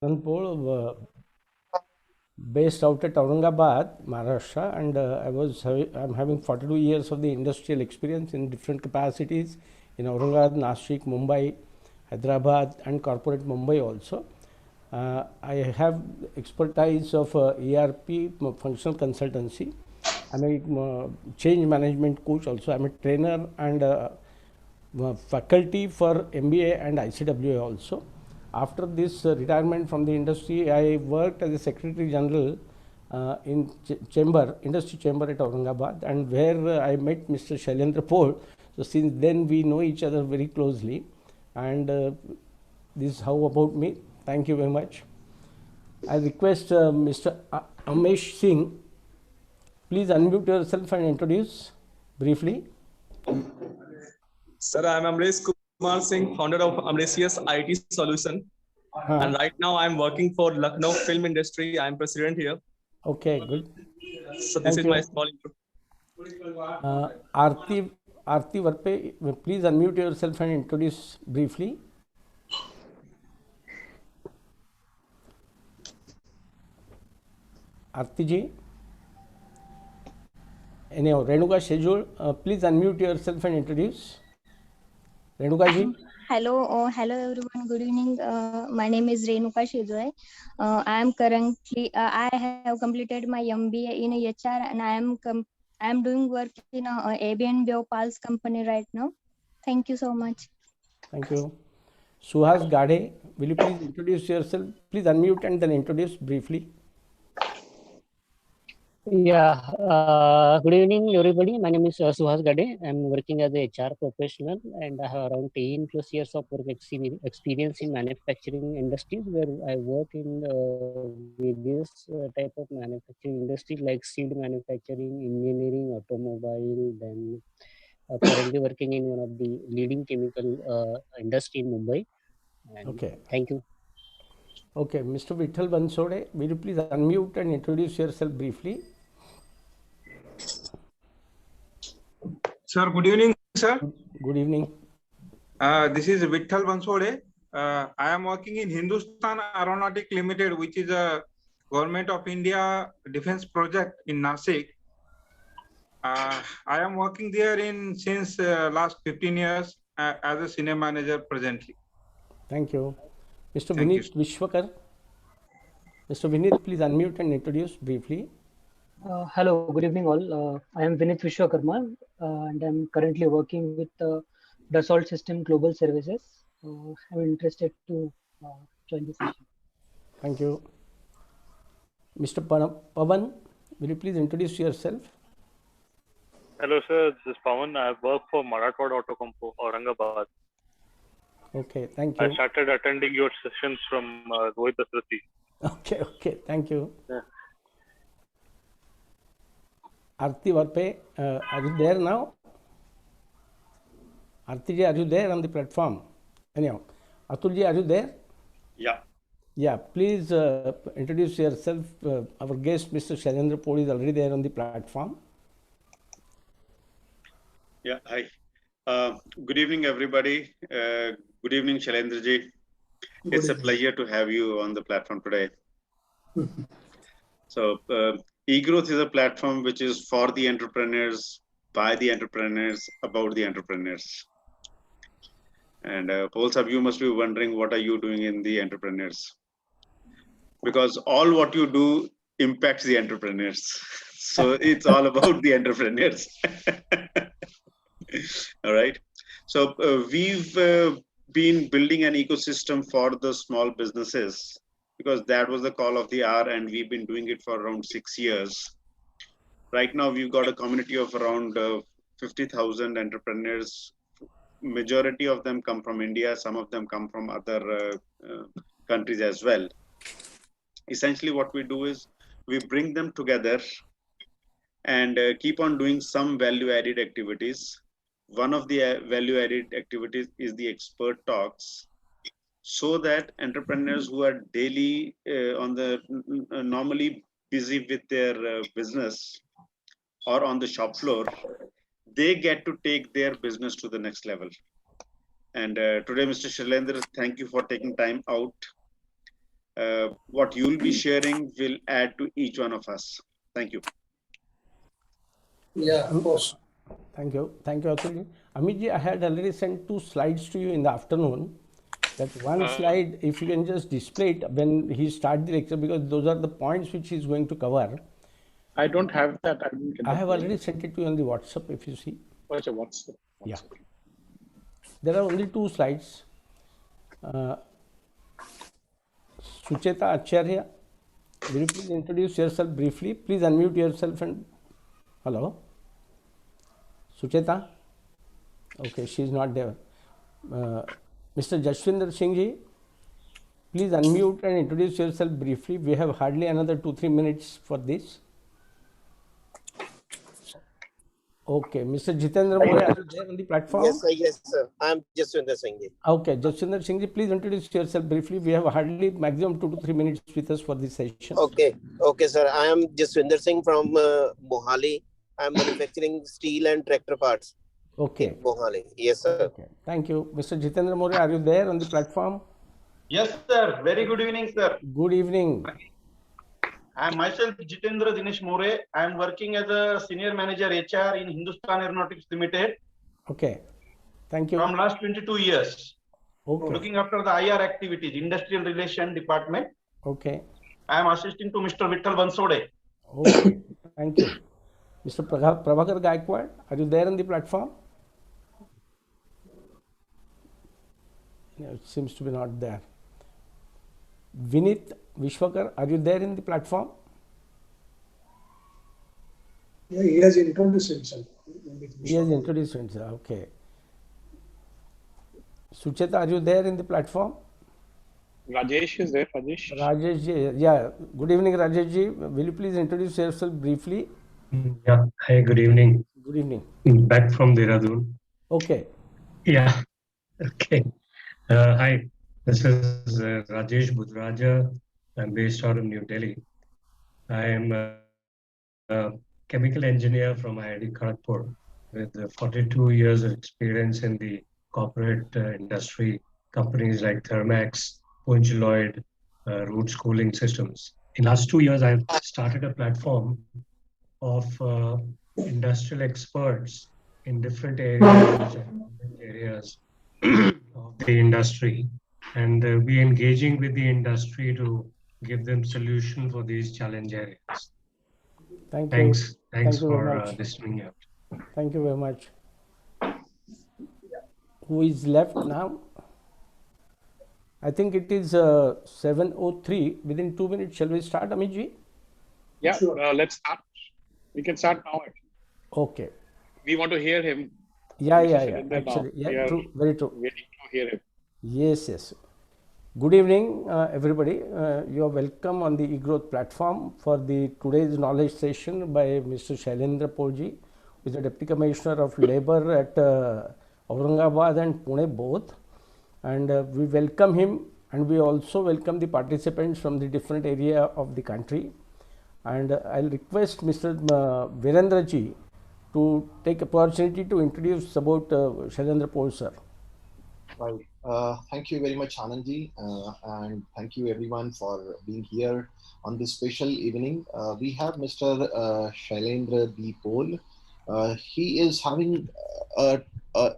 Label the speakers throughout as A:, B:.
A: Paul, based out at Aurangabad, Maharashtra, and I'm having 42 years of the industrial experience in different capacities in Aurangabad, Nashik, Mumbai, Hyderabad, and corporate Mumbai also. I have expertise of ERP functional consultancy. I'm a change management coach also. I'm a trainer and faculty for MBA and ICWA also. After this retirement from the industry, I worked as a Secretary General in industry chamber at Aurangabad, and where I met Mr. Shailendra Paul. So since then we know each other very closely, and this is how about me. Thank you very much. I request Mr. Amesh Singh, please unmute yourself and introduce briefly.
B: Sir, I am Amresh Kumar Singh, founder of Amresius IT Solution. And right now I'm working for Lucknow Film Industry. I'm president here.
A: Okay, good.
B: So this is my small intro.
A: Aarti Varpe, please unmute yourself and introduce briefly. Aarti ji. Anyhow, Renuka Shejul, please unmute yourself and introduce. Renuka ji.
C: Hello everyone. Good evening. My name is Renuka Shejoy. I am currently I have completed my MBA in HR, and I am doing work in ABN Biopals company right now. Thank you so much.
A: Thank you. Suhas Gade, will you please introduce yourself? Please unmute and then introduce briefly.
D: Yeah, good evening, everybody. My name is Suhas Gade. I'm working as a HR professional, and I have around 10 plus years of work experience in manufacturing industries, where I work in various type of manufacturing industry like seed manufacturing, engineering, automobile. Then currently working in one of the leading chemical industry in Mumbai. And
A: okay.
D: Thank you.
A: Okay, Mr. Vittal Bansode, will you please unmute and introduce yourself briefly?
E: Sir, good evening, sir.
A: Good evening.
E: This is Vittal Bansode. I am working in Hindustan Aeronautic Limited, which is a Government of India defense project in Nashik. I am working there since last 15 years as a senior manager presently.
A: Thank you. Mr. Vinit Vishwakar. Mr. Vinit, please unmute and introduce briefly.
F: Hello, good evening all. I am Vinit Vishwakarma, and I'm currently working with Dassault System Global Services. I'm interested to join this session.
A: Thank you. Mr. Pavan, will you please introduce yourself?
G: Hello, sir. This is Pawan. I work for Marathwada Auto Compo, Aurangabad.
A: Okay, thank you.
G: I started attending your sessions from Rohit Dasrathi.
A: Okay, thank you.
G: Yeah.
A: Aarti Varpe, are you there now? Aarti ji, are you there on the platform? Anyhow, Atul ji, are you there?
H: Yeah.
A: Yeah, please introduce yourself. Our guest, Mr. Shailendra Paul, is already there on the platform.
H: Yeah, hi. Good evening, everybody. Good evening, Shailendra ji. It's a pleasure to have you on the platform today. So, eGrowth is a platform which is for the entrepreneurs, by the entrepreneurs, about the entrepreneurs. And most of you must be wondering, what are you doing in the entrepreneurs? Because all what you do impacts the entrepreneurs. So it's all about the entrepreneurs. All right. So we've been building an ecosystem for the small businesses, because that was the call of the hour, and we've been doing it for around 6 years. Right now, we've got a community of around 50,000 entrepreneurs. Majority of them come from India. Some of them come from other countries as well. Essentially, what we do is we bring them together and keep on doing some value-added activities. One of the value-added activities is the expert talks, so that entrepreneurs who are daily normally busy with their business or on the shop floor, they get to take their business to the next level. And today, Mr. Shailendra, thank you for taking time out. what you'll be sharing will add to each one of us. Thank you.
I: Yeah, of course.
A: Thank you. Thank you, Atul. Amitji, I had already sent 2 slides to you in the afternoon. That one slide, if you can just display it when he starts the lecture, because those are the points which he is going to cover.
I: I don't have that.
A: I have already sent it to you on the WhatsApp, if you see.
I: Okay, WhatsApp.
A: Yeah. There are only 2 slides. Sucheta Acharya, will you please introduce yourself briefly? Please unmute yourself and hello. Sucheta? Okay, she is not there. Mr. Jaswinder Singh ji, please unmute and introduce yourself briefly. We have hardly another 2-3 minutes for this. Okay, Mr. Jitendra More, are you there on the platform?
J: Yes, sir. I'm Jaswinder Singh ji.
A: Okay, Jaswinder Singh ji, please introduce yourself briefly. We have hardly maximum 2 to 3 minutes with us for this session.
J: Okay, sir. I am Jaswinder Singh from Mohali. I'm manufacturing steel and tractor parts.
A: Okay.
J: Mohali. Yes, sir.
A: Okay. Thank you. Mr. Jitendra More, are you there on the platform?
K: Yes, sir. Very good evening, sir.
A: Good evening.
K: I am myself Jitendra Dinesh More. I am working as a senior manager HR in Hindustan Aeronautics Limited.
A: Okay. Thank you.
K: From last 22 years.
A: Okay.
K: Looking after the IR activities, Industrial Relation Department.
A: Okay.
K: I am assisting to Mr. Vittal Bansode.
A: Okay. Thank you. Mr. Prabhakar Gaikwad, are you there on the platform? Yeah, it seems to be not there. Vinit Vishwakar, are you there in the platform?
I: Yeah, he has introduced himself.
A: He has introduced himself. Okay. Sucheta, are you there in the platform?
I: Rajesh is there. Rajesh.
A: Rajesh ji, yeah. Good evening, Rajesh ji. Will you please introduce yourself briefly?
L: Yeah. Hi, good evening.
A: Good evening.
L: Back from Dehradun.
A: Okay.
L: Yeah. Okay. Hi, this is Rajesh Budraja. I'm based out of New Delhi. I am a chemical engineer from IIT Kharagpur with 42 years of experience in the corporate industry, companies like Thermax, Punj Lloyd, Roots Cooling Systems. In last 2 years, I've started a platform of industrial experts in different areas of the industry, and we're engaging with the industry to give them solution for these challenge areas.
A: Thank you.
L: Thanks for listening out.
A: Thank you very much. Who is left now? I think it is 7:03. Within 2 minutes, shall we start, Amitji?
I: Yeah, sure. Let's start. We can start now.
A: Okay.
I: We want to hear him.
A: Yeah. Actually, yeah, true. Very true.
I: Waiting to hear him.
A: Yes. Good evening, everybody. You are welcome on the eGrowth platform for the today's knowledge session by Mr. Shailendra Polji, who is the Deputy Commissioner of Labour at Aurangabad and Pune both. And we welcome him, and we also welcome the participants from the different area of the country. And I'll request Mr. Virendra ji to take opportunity to introduce about Shailendra Pol sir.
M: Right. Thank you very much, Anandji, and thank you everyone for being here on this special evening. We have Mr. Shailendra B. Pol. He is having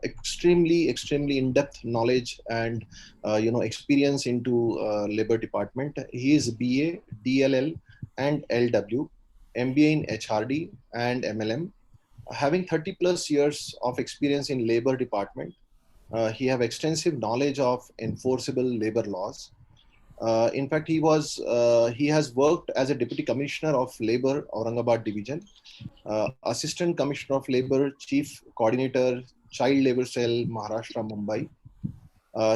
M: extremely in-depth knowledge and experience into labor department. He is BA, DLL, and LW, MBA in HRD and MLM, having 30+ years of experience in labor department. He have extensive knowledge of enforceable labor laws. In fact, he has worked as a Deputy Commissioner of Labor, Aurangabad Division, Assistant Commissioner of Labor, Chief Coordinator, Child Labor Cell, Maharashtra, Mumbai,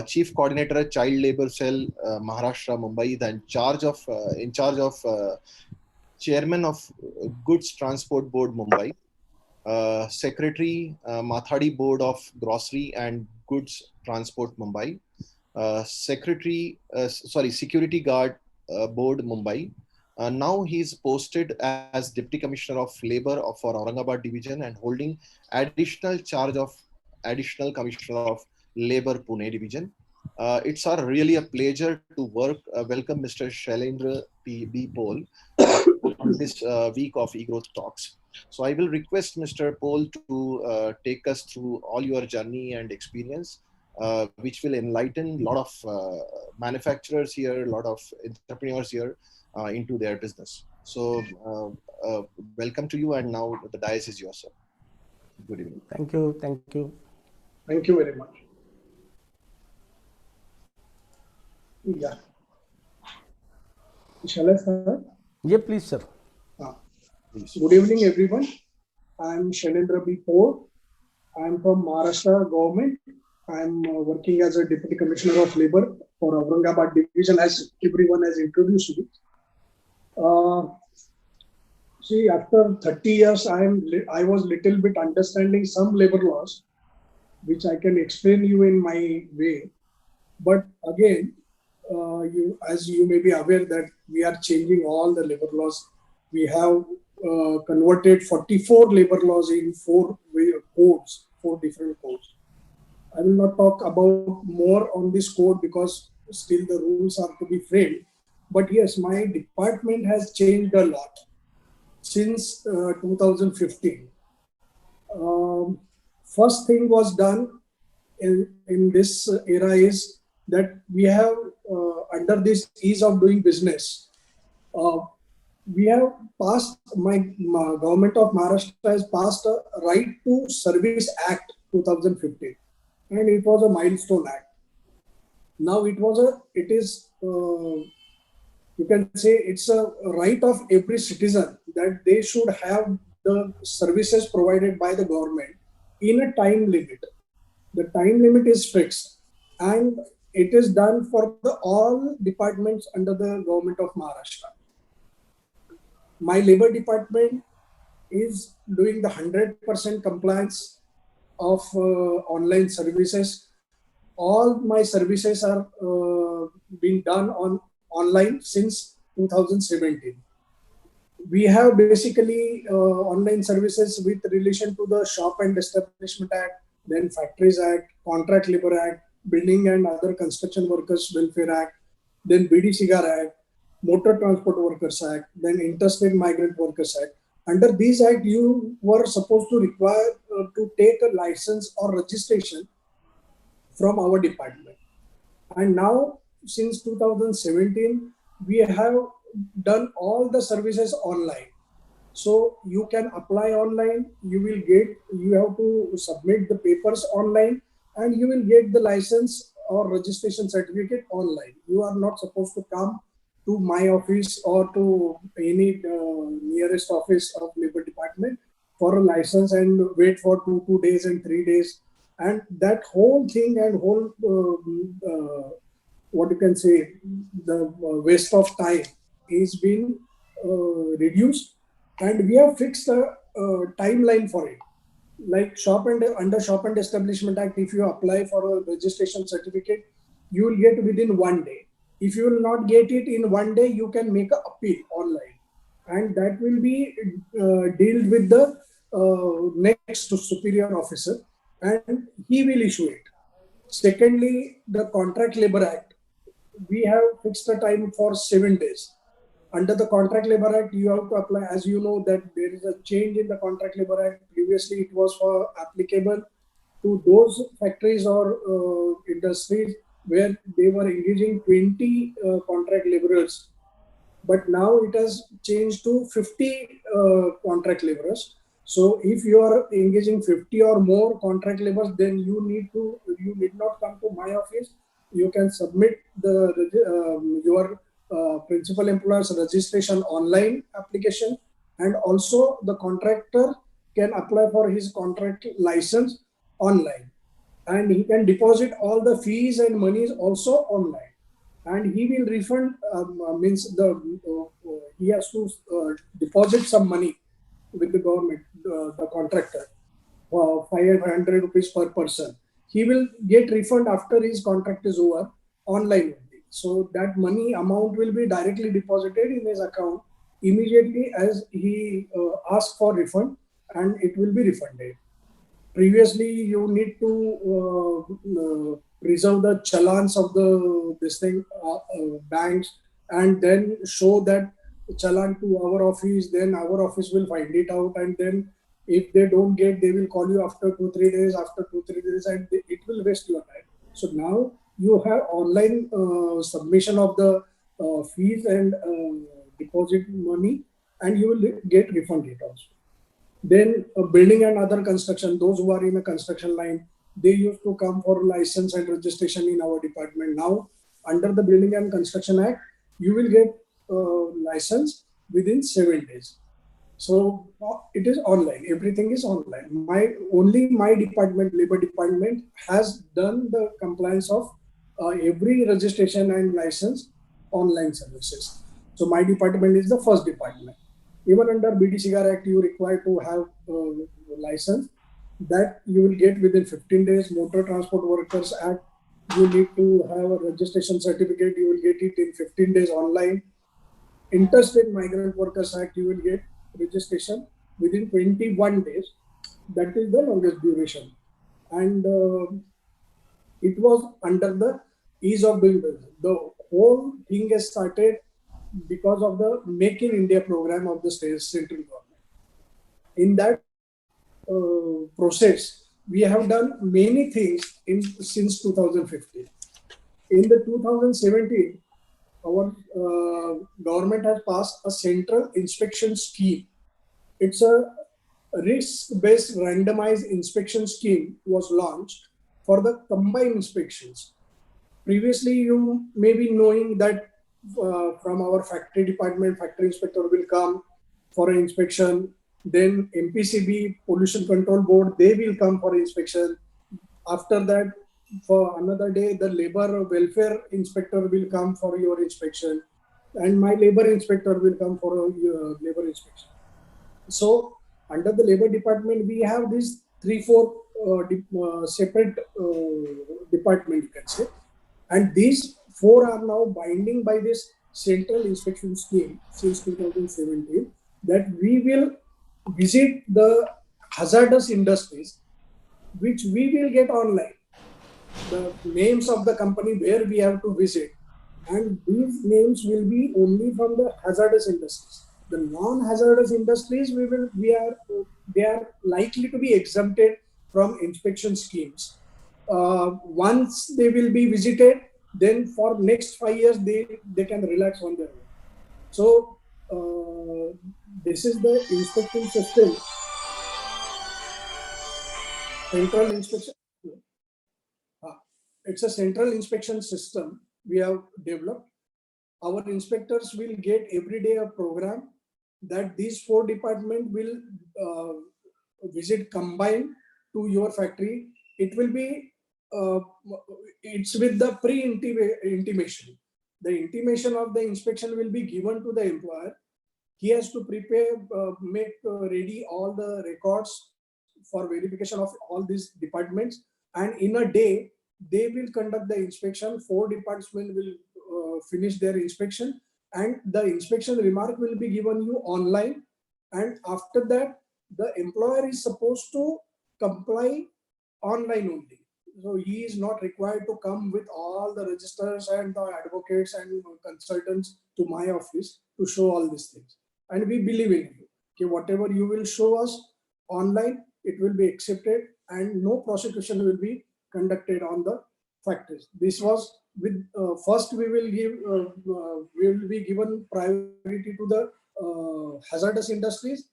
M: Chief Coordinator, Child Labor Cell, Maharashtra, Mumbai, then in charge of Chairman of Goods Transport Board, Mumbai, Secretary, Mathadi Board of Grocery and Goods Transport, Mumbai, Security Guard Board, Mumbai. Now he's posted as Deputy Commissioner of Labor for Aurangabad Division and holding additional charge of Additional Commissioner of Labor, Pune Division. It's really a pleasure to welcome Mr. Shailendra B. Paul on this week of eGrowth Talks. So I will request Mr. Paul to take us through all your journey and experience, which will enlighten a lot of manufacturers here, a lot of entrepreneurs here into their business. So welcome to you, and now the dais is yours, sir. Good evening.
A: Thank you. Thank you.
I: Thank you very much. Yeah. Shall I start?
A: Yeah, please, sir.
I: Good evening, everyone. I am Shailendra B. Paul. I am from Maharashtra government. I am working as a Deputy Commissioner of Labour for Aurangabad division, as everyone has introduced me. See, after 30 years, I was little bit understanding some labor laws, which I can explain you in my way. But again, as you may be aware that we are changing all the labor laws. We have converted 44 labor laws in four different codes. I will not talk about more on this code because still the rules are to be framed. But yes, my department has changed a lot since 2015. First thing was done in this era is that we have under this ease of doing business, we have passed, my government of Maharashtra has passed a Right to Service Act 2015, and it was a milestone act. Now you can say it's a right of every citizen that they should have the services provided by the government in a time limit. The time limit is fixed, and it is done for all departments under the government of Maharashtra. My labor department is doing the 100% compliance of online services. All my services are being done online since 2017. We have basically online services with relation to the Shop and Establishment Act, then Factories Act, Contract Labor Act, Building and Other Construction Workers Welfare Act, then BD-CIGAR Act, Motor Transport Workers Act, then Interstate Migrant Workers Act. Under these Act, you were supposed to require to take a license or registration from our department. And now, since 2017, we have done all the services online. So you can apply online, you have to submit the papers online, and you will get the license or registration certificate online. You are not supposed to come to my office or to any nearest office of Labor Department for a license and wait for 2 days and 3 days. And that whole thing and whole, what you can say, the waste of time is being reduced, and we have fixed a timeline for it. Like under Shop and Establishment Act, if you apply for a registration certificate, you will get within 1 day. If you will not get it in 1 day, you can make an appeal online, and that will be dealt with the next superior officer, and he will issue it. Secondly, the Contract Labor Act, we have fixed a time for 7 days. Under the Contract Labor Act, you have to apply, as you know, that there is a change in the Contract Labor Act. Previously, it was for applicable to those factories or industries where they were engaging 20 contract laborers. But now it has changed to 50 contract laborers. So if you are engaging 50 or more contract laborers, then you need not come to my office. You can submit your principal employer's registration online application, and also the contractor can apply for his contract license online, and he can deposit all the fees and monies also online, and he will refund he has to deposit some money with the government, the contractor, 500 rupees per person. He will get refund after his contract is over online only. So that money amount will be directly deposited in his account immediately as he asks for refund, and it will be refunded. Previously, you need to preserve the challans of the banks, and then show that challan to our office. Then our office will find it out, and then if they don't get, they will call you after 2-3 days. After 2-3 days, and it will waste your time. So now you have online submission of the fees and deposit money, and you will get refunded also. Then building and other construction, those who are in a construction line, they used to come for license and registration in our department. Now, under the Building and Construction Act, you will get license within 7 days. So it is online. Everything is online. My department, labor department, has done the compliance of every registration and license online services. So my department is the first department. Even under BD-CIGAR Act, you require to have license that you will get within 15 days. Motor Transport Workers Act, you need to have a registration certificate. You will get it in 15 days online. Interstate Migrant Workers Act, you will get registration within 21 days. That is the longest duration. And it was under the ease of doing business. The whole thing has started because of the Make in India program of the central government. In that process, we have done many things since 2015. In the 2017, our government has passed a central inspection scheme. It's a risk-based randomized inspection scheme was launched for the combined inspections. Previously, you may be knowing that from our factory department, factory inspector will come for an inspection. Then MPCB, Pollution Control Board, they will come for inspection. After that, for another day, the labor welfare inspector will come for your inspection, and my labor inspector will come for your labor inspection. So under the labor department, we have these 3-4 separate department, you can say, and these 4 are now binding by this central inspection scheme since 2017, that we will visit the hazardous industries, which we will get online. The names of the company where we have to visit, and these names will be only from the hazardous industries. The non-hazardous industries, they are likely to be exempted from inspection schemes. Once they will be visited, then for next 5 years they can relax on their own. So this is the inspection system. Central inspection. It's a central inspection system we have developed. Our inspectors will get every day a program that these 4 departments will visit combined to your factory. It will be it's with the pre-intimation. The intimation of the inspection will be given to the employer. He has to prepare, make ready all the records for verification of all these departments, and in a day they will conduct the inspection. 4 departments will finish their inspection, and the inspection remark will be given you online. And after that, the employer is supposed to comply online only. So he is not required to come with all the registers and the advocates and consultants to my office to show all these things. And we believe in you. Okay, whatever you will show us online, it will be accepted, and no prosecution will be conducted on the factories. This was with first we will be given priority to the hazardous industries,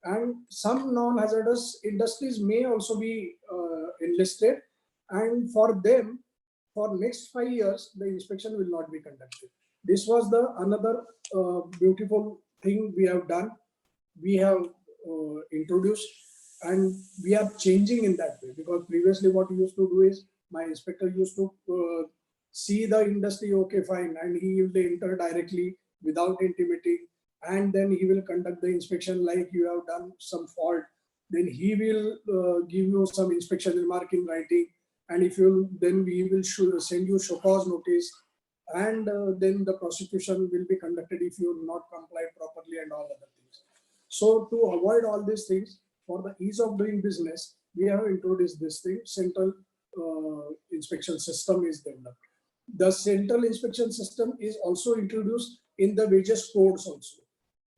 I: and some non-hazardous industries may also be enlisted, and for them, for next 5 years, the inspection will not be conducted. This was the another beautiful thing we have done. We have introduced, and we are changing in that way, because previously what we used to do is my inspector used to see the industry, okay, fine, and he will enter directly without intimating, and then he will conduct the inspection like you have done some fault. Then he will give you some inspection remark in writing, and if you then we will send you show cause notice, and then the prosecution will be conducted if you not comply properly and all other things. So to avoid all these things, for the ease of doing business, we have introduced this thing, central inspection system is developed. The central inspection system is also introduced in the wages codes also.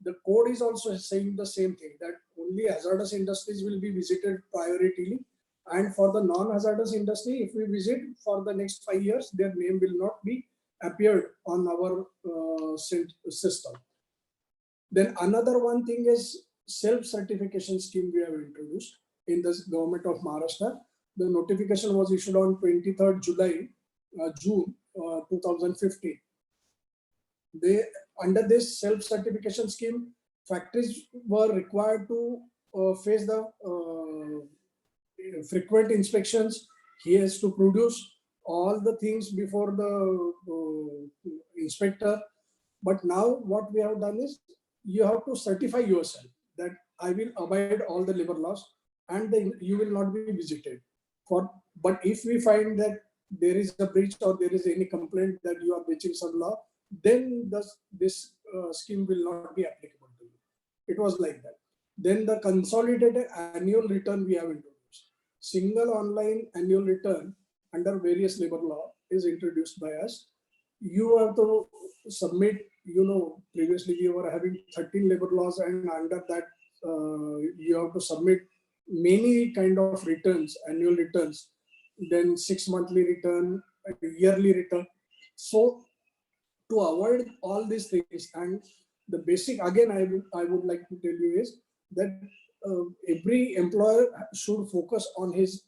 I: The code is also saying the same thing, that only hazardous industries will be visited priority, and for the non-hazardous industry, if we visit for the next 5 years, their name will not be appeared on our system. Then another one thing is self-certification scheme we have introduced in the government of Maharashtra. The notification was issued on 23rd June 2015. Under this self-certification scheme, factories were required to face the frequent inspections. He has to produce all the things before the inspector. But now what we have done is, you have to certify yourself that I will abide all the labor laws, and then you will not be visited. But if we find that there is a breach or there is any complaint that you are breaching some law, then this scheme will not be applicable to you. It was like that. Then the consolidated annual return we have introduced. Single online annual return under various labor law is introduced by us. You have to submit, previously we were having 13 labor laws, and under that you have to submit many kind of returns, annual returns, then 6 monthly return, yearly return. So to avoid all these things, and the basic, again, I would like to tell you is that every employer should focus on his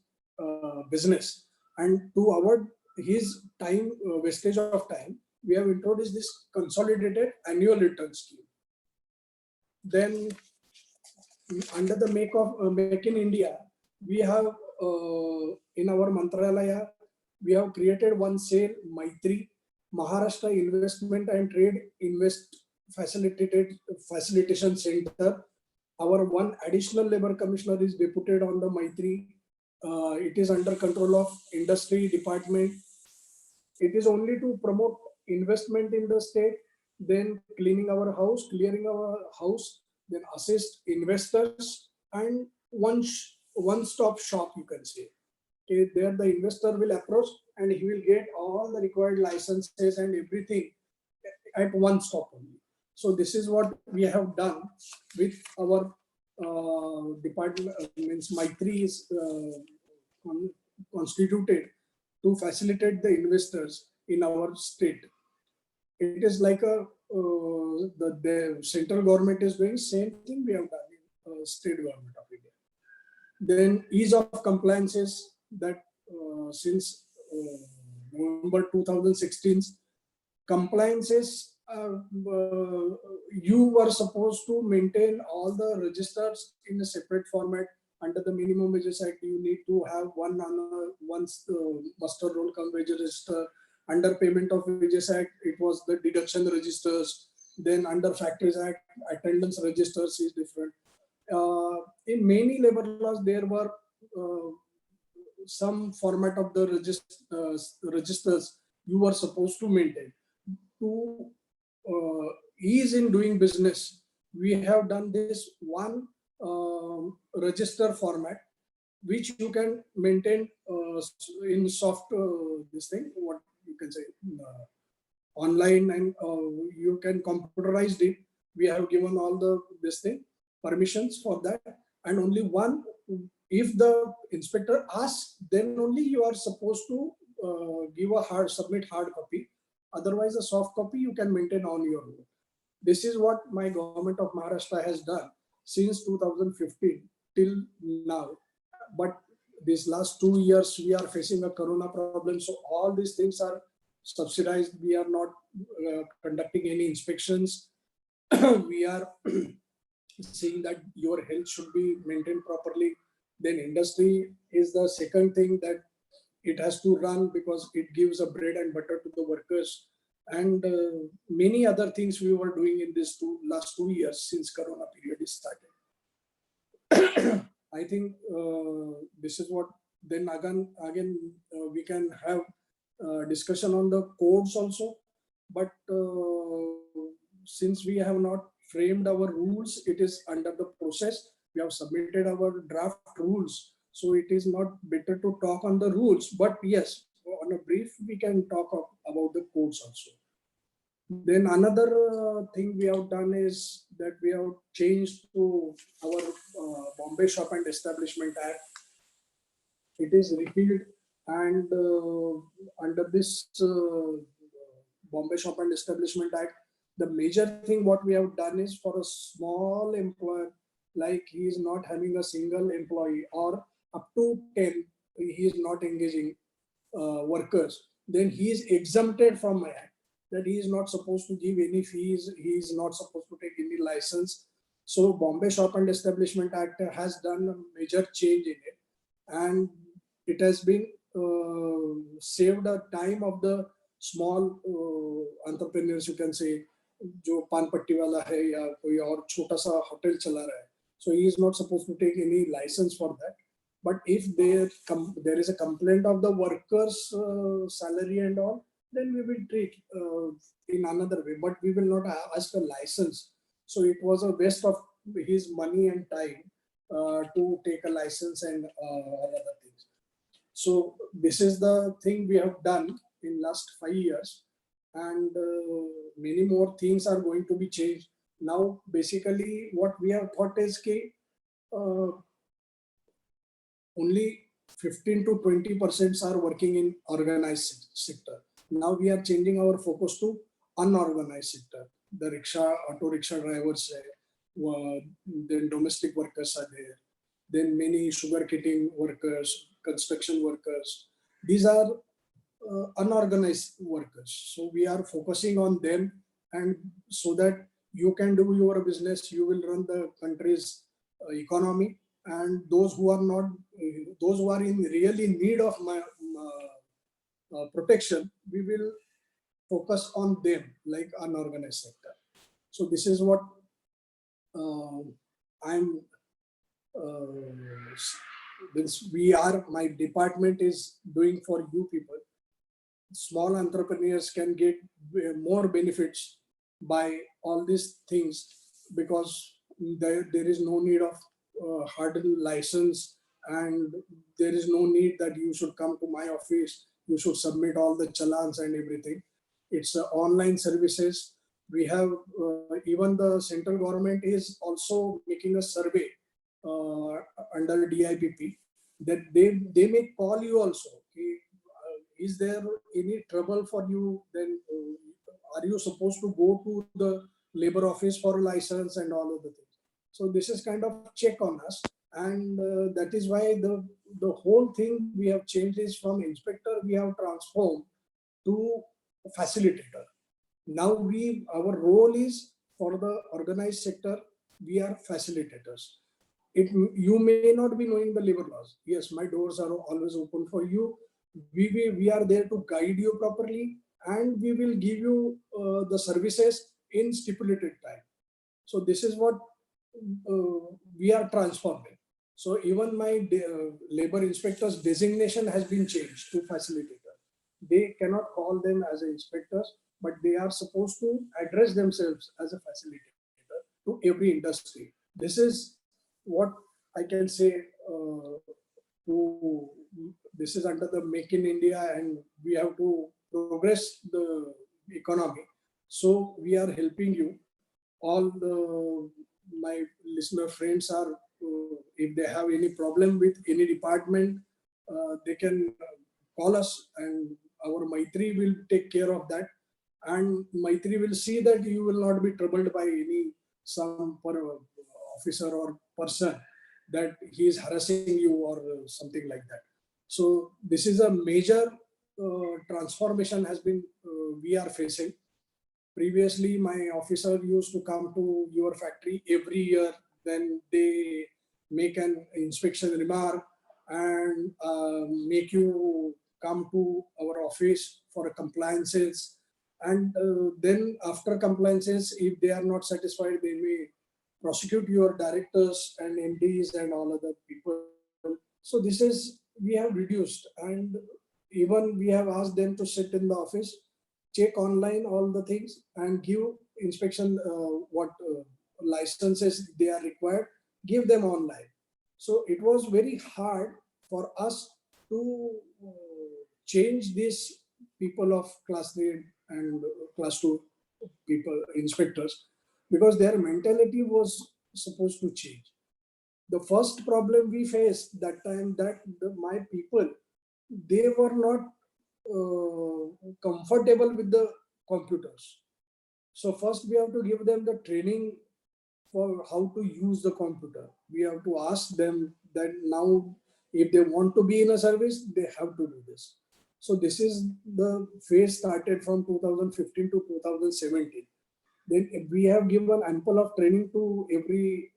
I: business, and to avoid his time wastage of time, we have introduced this consolidated annual return scheme. Then under the Make in India, we have in our Mantralaya, we have created one cell, Maitri, Maharashtra Investment and Trade Facilitation Center. Our one additional labor commissioner is deputed on the Maitri. It is under control of industry department. It is only to promote investment in the state, then clearing our house, then assist investors, and one-stop shop, you can say. Okay, there the investor will approach and he will get all the required licenses and everything at one stop only. So this is what we have done with our department, means Maitri is constituted to facilitate the investors in our state. It is like the central government is doing same thing we have done in state government of India. Then ease of compliances, that since November 2016, compliances, you were supposed to maintain all the registers in a separate format. Under the Minimum Wages Act, you need to have one muster roll come wage register. Under Payment of Wages Act, it was the deduction registers. Then under Factories Act, attendance registers is different. In many labor laws, there were some format of the registers you were supposed to maintain. To ease in doing business, we have done this one register format, which you can maintain in soft, this thing, what you can say, online, and you can computerize it. We have given all this thing, permissions for that, and only one, if the inspector asks, then only you are supposed to submit hard copy. Otherwise, a soft copy you can maintain on your own. This is what my government of Maharashtra has done since 2015 till now. But these last 2 years, we are facing a corona problem. So all these things are subsidized. We are not conducting any inspections. We are seeing that your health should be maintained properly. Then industry is the second thing that it has to run, because it gives a bread and butter to the workers, and many other things we were doing in this last 2 years since Corona period is started. I think this is what, then again we can have discussion on the codes also, but since we have not framed our rules, it is under the process. We have submitted our draft rules So it is not better to talk on the rules, but yes, on a brief, we can talk about the codes also. Then another thing we have done is that we have changed to our Bombay Shop and Establishment Act. It is repealed, and under this Bombay Shop and Establishment Act, the major thing what we have done is for a small employer, like he is not having a single employee or up to 10, he is not engaging workers, then he is exempted from my act. That he is not supposed to give any fees, he is not supposed to take any license. So Bombay Shop and Establishment Act has done a major change in it, and it has been saved the time of the small entrepreneurs, you can say, जो पान पट्टी वाला है या कोई और छोटा सा होटल चला रहा है. So he is not supposed to take any license for that. But if there is a complaint of the workers' salary and all, then we will treat in another way. But we will not ask a license. So it was a waste of his money and time to take a license and all other things. So this is the thing we have done in last 5 years, and many more things are going to be changed. Now, basically, what we have thought is that only 15 to 20% are working in organized sector. Now we are changing our focus to unorganized sector. The rickshaw, auto rickshaw drivers, then domestic workers are there. Then many sugar kitting workers, construction workers. These are unorganized workers. So we are focusing on them, and so that you can do your business, you will run the country's economy, and those who are not, those who are in really need of protection, we will focus on them like unorganized sector. So this is what my department is doing for you people. Small entrepreneurs can get more benefits by all these things, because there is no need of hardened license, and there is no need that you should come to my office, you should submit all the challans and everything. It's online services. We have even the central government is also making a survey under DIPP, that they may call you also. Is there any trouble for you? Then are you supposed to go to the labor office for a license and all of the things? So this is kind of check on us, and that is why the whole thing we have changed is from inspector we have transformed to facilitator. Now our role is for the organized sector, we are facilitators. You may not be knowing the labor laws. Yes, my doors are always open for you. We are there to guide you properly, and we will give you the services in stipulated time. So this is what we are transforming. So even my labor inspectors designation has been changed to facilitator. They cannot call them as inspectors, but they are supposed to address themselves as a facilitator to every industry. This is what I can say. This is under the Make in India, and we have to progress the economy. So we are helping you. All my listener friends are, if they have any problem with any department, they can call us, and our Maitri will take care of that. And Maitri will see that you will not be troubled by some officer or person that he is harassing you or something like that. So this is a major transformation has been we are facing. Previously, my officer used to come to your factory every year. Then they make an inspection remark and make you come to our office for compliances. And then after compliances, if they are not satisfied, they may prosecute your directors and MDs and all other people. So this is, we have reduced, and even we have asked them to sit in the office, check online all the things, and give inspection what licenses they are required, give them online. So it was very hard for us to change these people of class 3 and class 2 people, inspectors, because their mentality was supposed to change. The first problem we faced that time, that my people, they were not comfortable with the computers. So first we have to give them the training for how to use the computer. We have to ask them that now if they want to be in a service, they have to do this. So this is the phase started from 2015 to 2017. Then we have given ample of training to every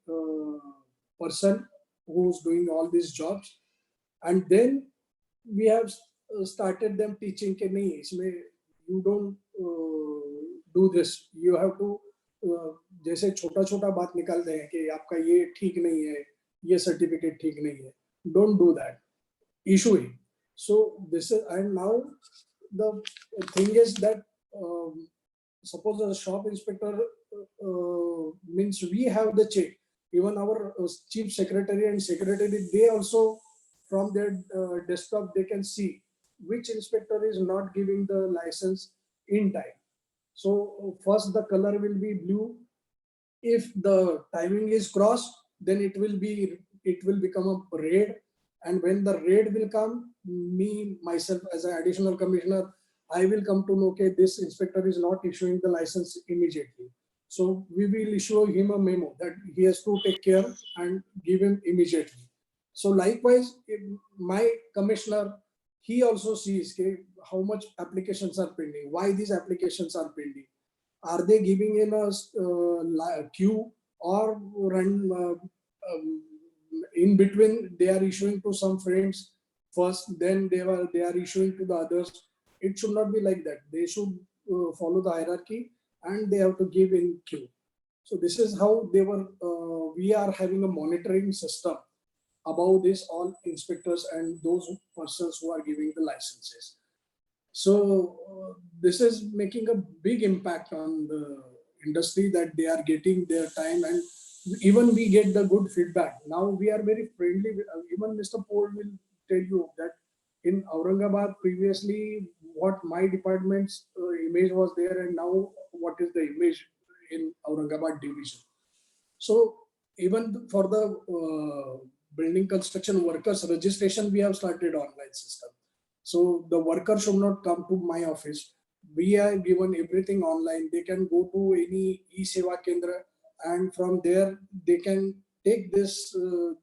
I: person who's doing all these jobs. And then we have started them teaching कि नहीं इसमें you don't do this. You have to जैसे छोटा छोटा बात निकालते हैं कि आपका ये ठीक नहीं है, ये सर्टिफिकेट ठीक नहीं है. Don't do that. Issue it. So this is, and now the thing is that suppose a shop inspector means we have the check. Even our chief secretary and secretary, they also from their desktop they can see which inspector is not giving the license in time. So first the color will be blue. If the timing is crossed, then it will become a red. And when the red will come, myself as an additional commissioner, I will come to know, okay, this inspector is not issuing the license immediately. So we will issue him a memo that he has to take care and give him immediately. So likewise, my commissioner, he also sees how much applications are pending, why these applications are pending. Are they giving in a queue or run in between? They are issuing to some friends first, then they are issuing to the others. It should not be like that. They should follow the hierarchy and they have to give in queue. So this is how they were. We are having a monitoring system about this, all inspectors and those persons who are giving the licenses. So this is making a big impact on the industry, that they are getting their time, and even we get the good feedback. Now we are very friendly. Even Mr. Paul will tell you that in Aurangabad previously what my department's image was there, and now what is the image in Aurangabad division. So even for the building construction workers registration, we have started online system. So the worker should not come to my office. We are given everything online. They can go to any e-Seva Kendra, and from there they can take this,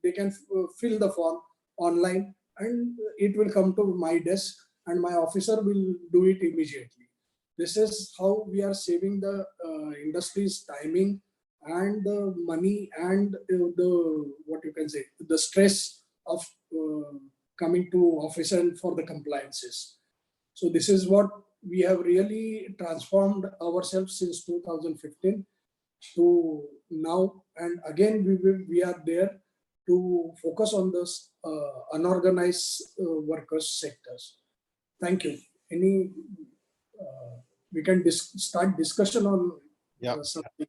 I: they can fill the form online, and it will come to my desk and my officer will do it immediately. This is how we are saving the industry's timing and the money and the, what you can say, the stress of coming to office and for the compliances. So this is what we have really transformed ourselves since 2015 to now, and again we are there to focus on this unorganized workers sectors. Thank you. Any we can start discussion on something.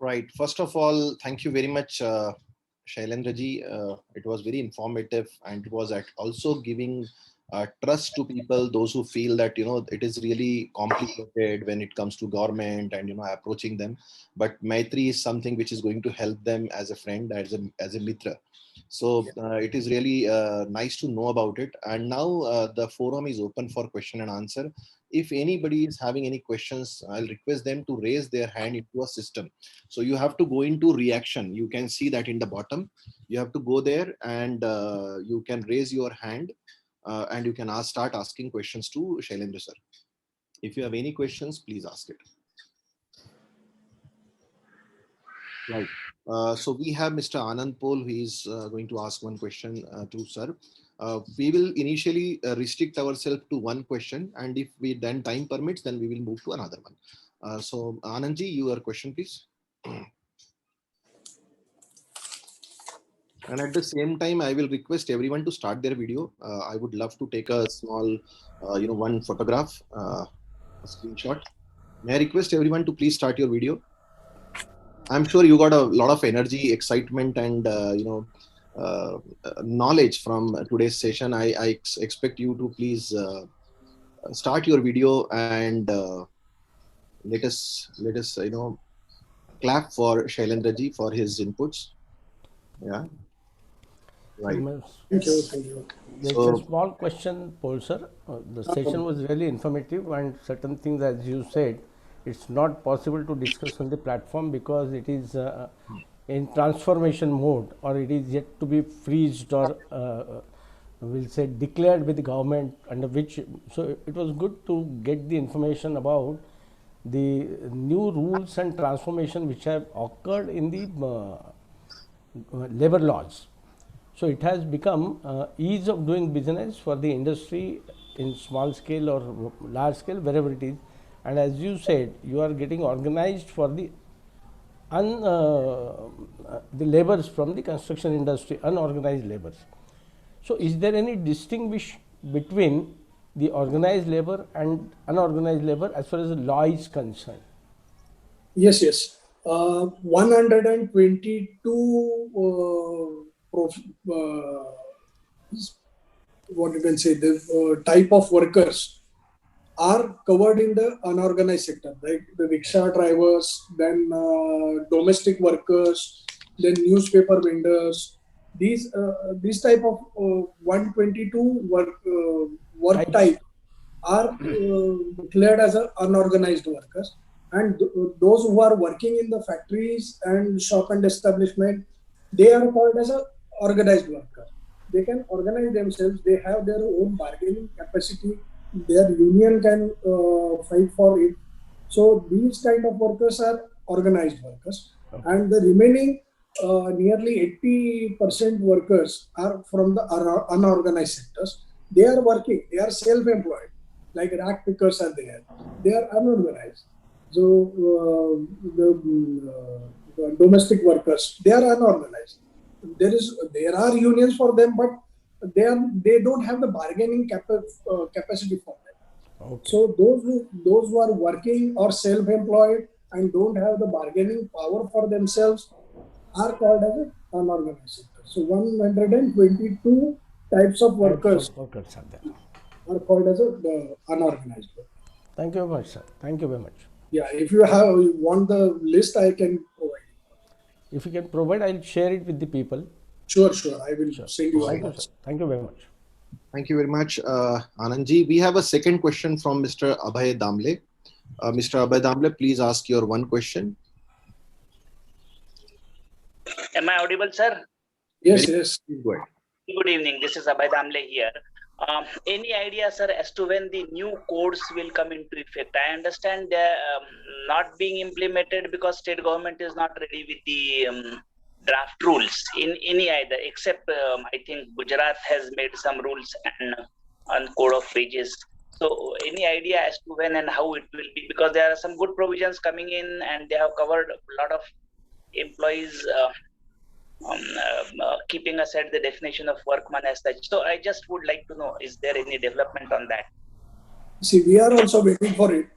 M: Right. First of all, thank you very much, Shailendra ji. It was very informative, and it was also giving trust to people, those who feel that it is really complicated when it comes to government and approaching them. But Maitri is something which is going to help them as a friend, as a mitra. So it is really nice to know about it. And now the forum is open for question and answer. If anybody is having any questions, I'll request them to raise their hand into a system. So you have to go into reaction. You can see that in the bottom. You have to go there and you can raise your hand and you can start asking questions to Shailendra sir. If you have any questions, please ask it. Right. So we have Mr. Anand Pol, who is going to ask one question to sir. We will initially restrict ourselves to one question, and if we then time permits, then we will move to another one. So Anandji, your question, please. And at the same time, I will request everyone to start their video. I would love to take a small, one photograph, a screenshot. May I request everyone to please start your video? I'm sure you got a lot of energy, excitement, and knowledge from today's session, I expect you to please start your video and let us clap for Shailendra ji for his inputs. Yeah. Right.
I: Thank you.
A: There's
M: So,
A: a small question, Paul sir. The session was really informative, and certain things, as you said, it's not possible to discuss on the platform because it is in transformation mode, or it is yet to be freezed, or we'll say declared with the government, under which. So it was good to get the information about the new rules and transformation which have occurred in the labor laws. So it has become ease of doing business for the industry in small scale or large scale, wherever it is. And as you said, you are getting organized for the laborers from the construction industry, unorganized laborers. So is there any distinguish between the organized labor and unorganized labor as far as the law is concerned?
I: Yes, yes. 122 what you can say, the type of workers are covered in the unorganized sector, like the rickshaw drivers, then domestic workers, then newspaper vendors. These type of 122 work type are declared as unorganized workers, and those who are working in the factories and shop and establishment, they are called as a organized worker. They can organize themselves. They have their own bargaining capacity. Their union can fight for it. So these kind of workers are organized workers, and the remaining nearly 80% workers are from the unorganized sectors. They are working. They are self-employed, like rack pickers are there. They are unorganized. So the domestic workers, they are unorganized. There are unions for them, but they don't have the bargaining capacity for them. Okay. So those who are working or self-employed and don't have the bargaining power for themselves are called as unorganized sector. So 122 types of workers are called as the unorganized workers.
A: Thank you very much, sir. Thank you very much.
I: Yeah, if you want the list, I can provide.
A: If you can provide, I'll share it with the people.
I: Sure. I will send you.
A: Thank you, sir. Thank you very much.
M: Thank you very much, Anandji. We have a second question from Mr. Abhay Damle. Mr. Abhay Damle, please ask your one question.
N: Am I audible, sir?
I: Yes.
M: Please go ahead.
N: Good evening. This is Abhay Damle here. Any idea, sir, as to when the new codes will come into effect? I understand they're not being implemented because state government is not ready with the draft rules in any either, except I think Gujarat has made some rules on code of wages. So any idea as to when and how it will be? Because there are some good provisions coming in and they have covered a lot of employees keeping aside the definition of workman as such. So I just would like to know, is there any development on that?
I: See, we are also waiting for it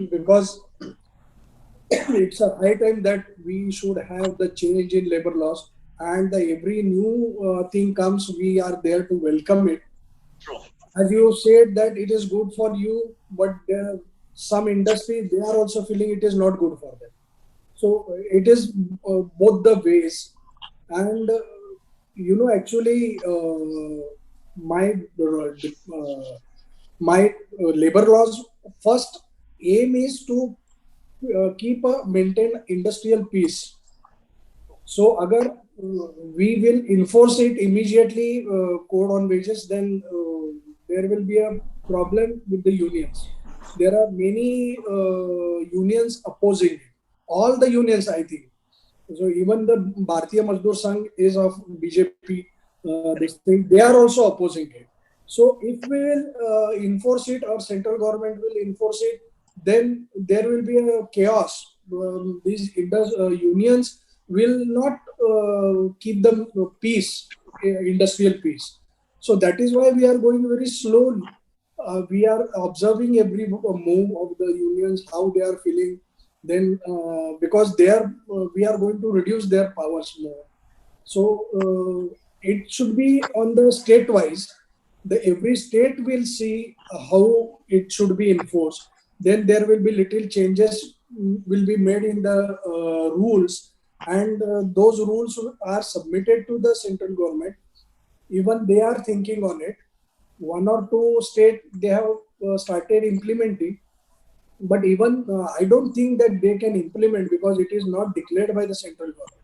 I: because it's a high time that we should have the change in labor laws, and every new thing comes, we are there to welcome it.
N: True.
I: As you said that it is good for you, but some industry, they are also feeling it is not good for them. So it is both the ways. And actually my labor laws first aim is to maintain industrial peace. So agar we will enforce it immediately, code on wages, then there will be a problem with the unions. There are many unions opposing it. All the unions, I think. So even the Bharatiya Mazdoor Sangh is of BJP. They are also opposing it. So if we will enforce it, or central government will enforce it, then there will be a chaos. These unions will not keep the peace, industrial peace. So that is why we are going very slowly. We are observing every move of the unions, how they are feeling. Then because we are going to reduce their powers more. So it should be on the state wise. Every state will see how it should be enforced. Then there will be little changes will be made in the rules, and those rules are submitted to the central government. Even they are thinking on it. One or two states they have started implementing, but even I don't think that they can implement because it is not declared by the central government.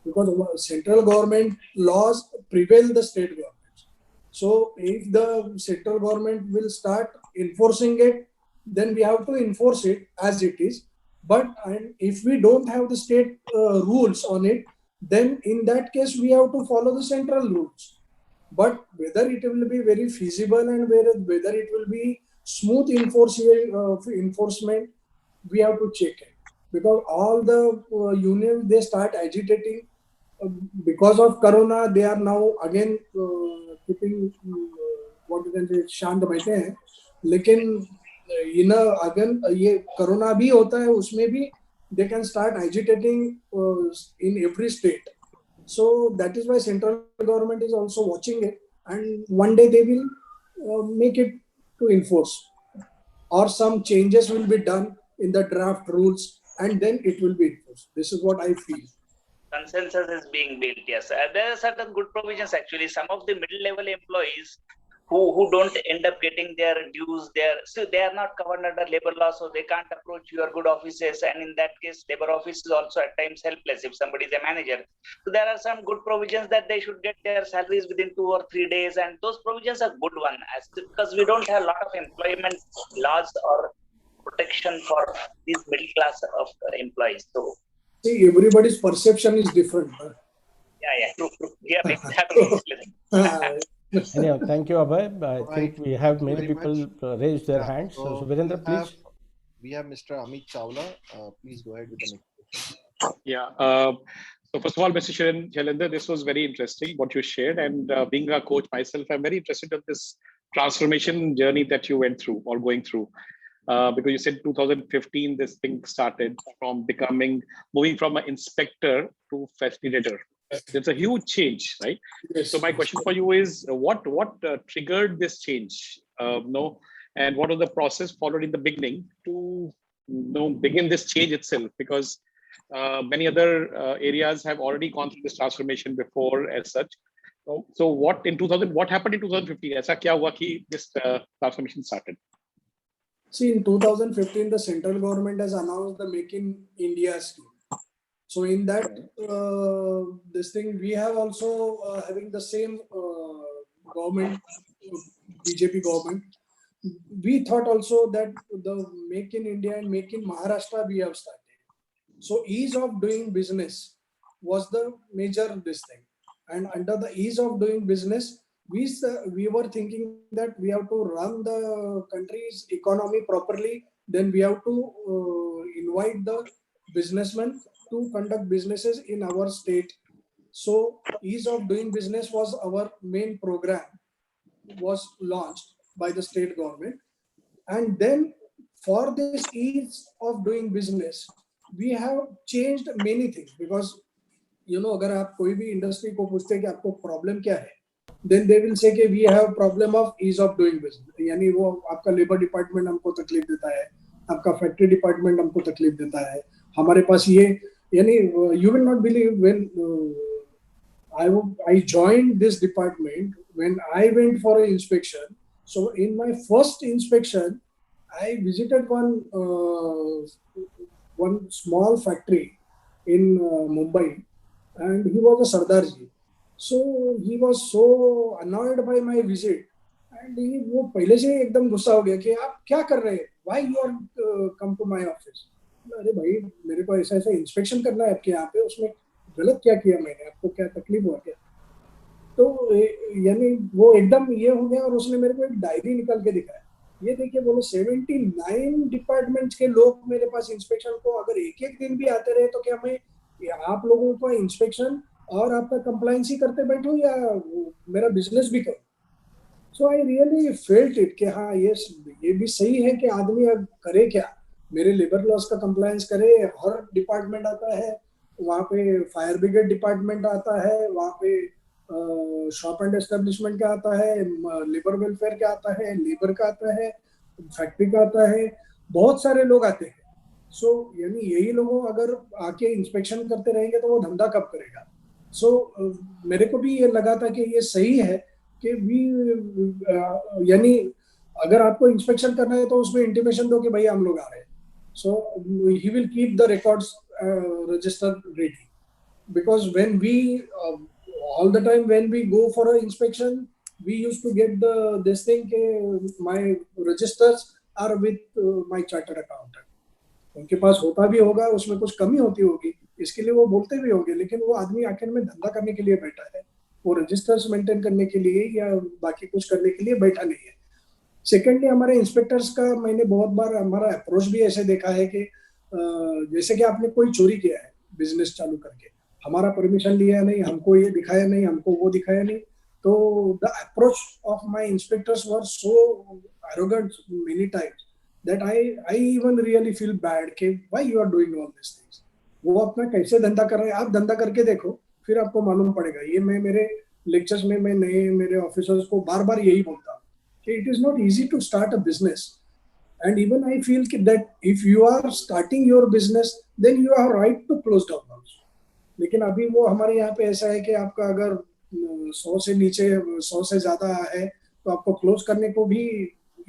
I: Because central government laws prevail the state governments. So if the central government will start enforcing it, then we have to enforce it as it is. But if we don't have the state rules on it, then in that case we have to follow the central rules. But whether it will be very feasible and whether it will be smooth enforcement, we have to check it. Because all the unions, they start agitating. Because of Corona, they are now again keeping what you can say शांत बैठे हैं. लेकिन अगर ये corona भी होता है, उसमें भी they can start agitating in every state. So that is why central government is also watching it, and one day they will make it to enforce, or some changes will be done in the draft rules, and then it will be enforced. This is what I feel.
N: Consensus is being built. Yes, there are certain good provisions actually. Some of the middle level employees who don't end up getting their dues, they are not covered under labor law, so they can't approach your good offices, and in that case labor office is also at times helpless if somebody is a manager. So there are some good provisions that they should get their salaries within 2 or 3 days, and those provisions are good one, because we don't have a lot of employment laws or protection for these middle class of employees. So
I: see, everybody's perception is different.
N: Yeah, true. Yeah, exactly.
A: Anyhow, thank you, Abhay. I think we have many people raised their hands. So Virendra, please.
M: We have Mr. Amit Chawla. Please go ahead with the next question.
O: Yeah. So first of all, Mr. Shailendra, this was very interesting what you shared. And being a coach myself, I'm very interested in this transformation journey that you went through or going through. Because you said 2015, this thing started from moving from an inspector to facilitator. There's a huge change, right?
I: Yes.
O: So my question for you is, what triggered this change? And what was the process followed in the beginning to begin this change itself? Because many other areas have already gone through this transformation before as such. So what happened in 2015? ऐसा क्या हुआ कि this transformation started?
I: See, in 2015, the central government has announced the Make in India scheme. So in that, this thing, we have also having the same government, BJP government. We thought also that the Make in India and Make in Maharashtra we have started. So ease of doing business was the major this thing. And under the ease of doing business, we were thinking that we have to run the country's economy properly. Then we have to invite the businessmen to conduct businesses in our state. So ease of doing business was our main program, was launched by the state government. And then for this ease of doing business, we have changed many things. Because अगर आप कोई भी industry को पूछते हैं कि आपको problem क्या है, then they will say कि we have problem of ease of doing business. यानी वो आपका लेबर डिपार्टमेंट हमको तकलीफ देता है, आपका फैक्ट्री डिपार्टमेंट हमको तकलीफ देता है, हमारे पास ये यानी you will not believe when I joined this department, when I went for an inspection. So in my first inspection, I visited one small factory in Mumbai, and he was a Sardarji. So he was so annoyed by my visit, and वो पहले से एकदम गुस्सा हो गया कि आप क्या कर रहे हैं? Why you are come to my office? अरे भाई, मेरे को ऐसा इंस्पेक्शन करना है आपके यहाँ पे, उसमें गलत क्या किया मैंने, आपको क्या तकलीफ हुआ क्या? तो यानी वो एकदम ये हो गया, और उसने मेरे को एक डायरी निकाल के दिखाया, ये देखिए बोलो 79 डिपार्टमेंट्स के लोग मेरे पास इंस्पेक्शन को अगर एक दिन भी आते रहे, तो क्या मैं आप लोगों का इंस्पेक्शन और आपका कंप्लायंस ही करते बैठूं या मेरा बिजनेस भी करूं? सो आई रियली फेल्ट इट कि हाँ ये भी सही है कि आदमी अब करे क्या, मेरे लेबर लॉस का कंप्लायंस करे, हर डिपार्टमेंट आता है, वहाँ पे फायर ब्रिगेड डिपार्टमेंट आता है, वहाँ पे शॉप एंड एस्टेब्लिशमेंट का आता है, लेबर वेलफेयर का आता है, लेबर का आता है, फैक्ट्री का आता है, बहुत सारे लोग आते हैं. सो यानी यही लोगों अगर आके इंस्पेक्शन करते रहेंगे तो वो धंधा कब करेगा. सो मेरे को भी ये लगा था कि ये सही है कि भी यानी अगर आपको इंस्पेक्शन करना है तो उसमें इंटीमेशन दो कि भाई हम लोग आ रहे हैं. So he will keep the records registered ready, because when we all the time when we go for an inspection, we used to get this thing my registers are with my chartered accountant. उनके पास होता भी होगा, उसमें कुछ कमी होती होगी, इसके लिए वो बोलते भी होंगे, लेकिन वो आदमी आखिर में धंधा करने के लिए बैठा है, वो रजिस्टर्स मेंटेन करने के लिए या बाकी कुछ करने के लिए बैठा नहीं है. सेकेंडली हमारे इंस्पेक्टर्स का मैंने बहुत बार हमारा अप्रोच भी ऐसे देखा है कि जैसे कि आपने कोई चोरी किया है बिजनेस चालू करके, हमारा परमिशन लिया नहीं, हमको ये दिखाया नहीं, हमको वो दिखाया नहीं, तो the approach of my inspectors were so arrogant many times that I even really feel bad कि why you are doing all this things. वो अपना कैसे धंधा कर रहे हैं, आप धंधा करके देखो, फिर आपको मालूम पड़ेगा. ये मैं मेरे लेक्चर्स में मैं नए मेरे ऑफिसर्स को बार बार यही बोलता हूँ. It is not easy to start a business, and even I feel that if you are starting your business, then you are right to close down also. लेकिन अभी वो हमारे यहाँ पे ऐसा है कि आपका अगर 100 से नीचे 100 से ज्यादा है तो आपको क्लोज करने को भी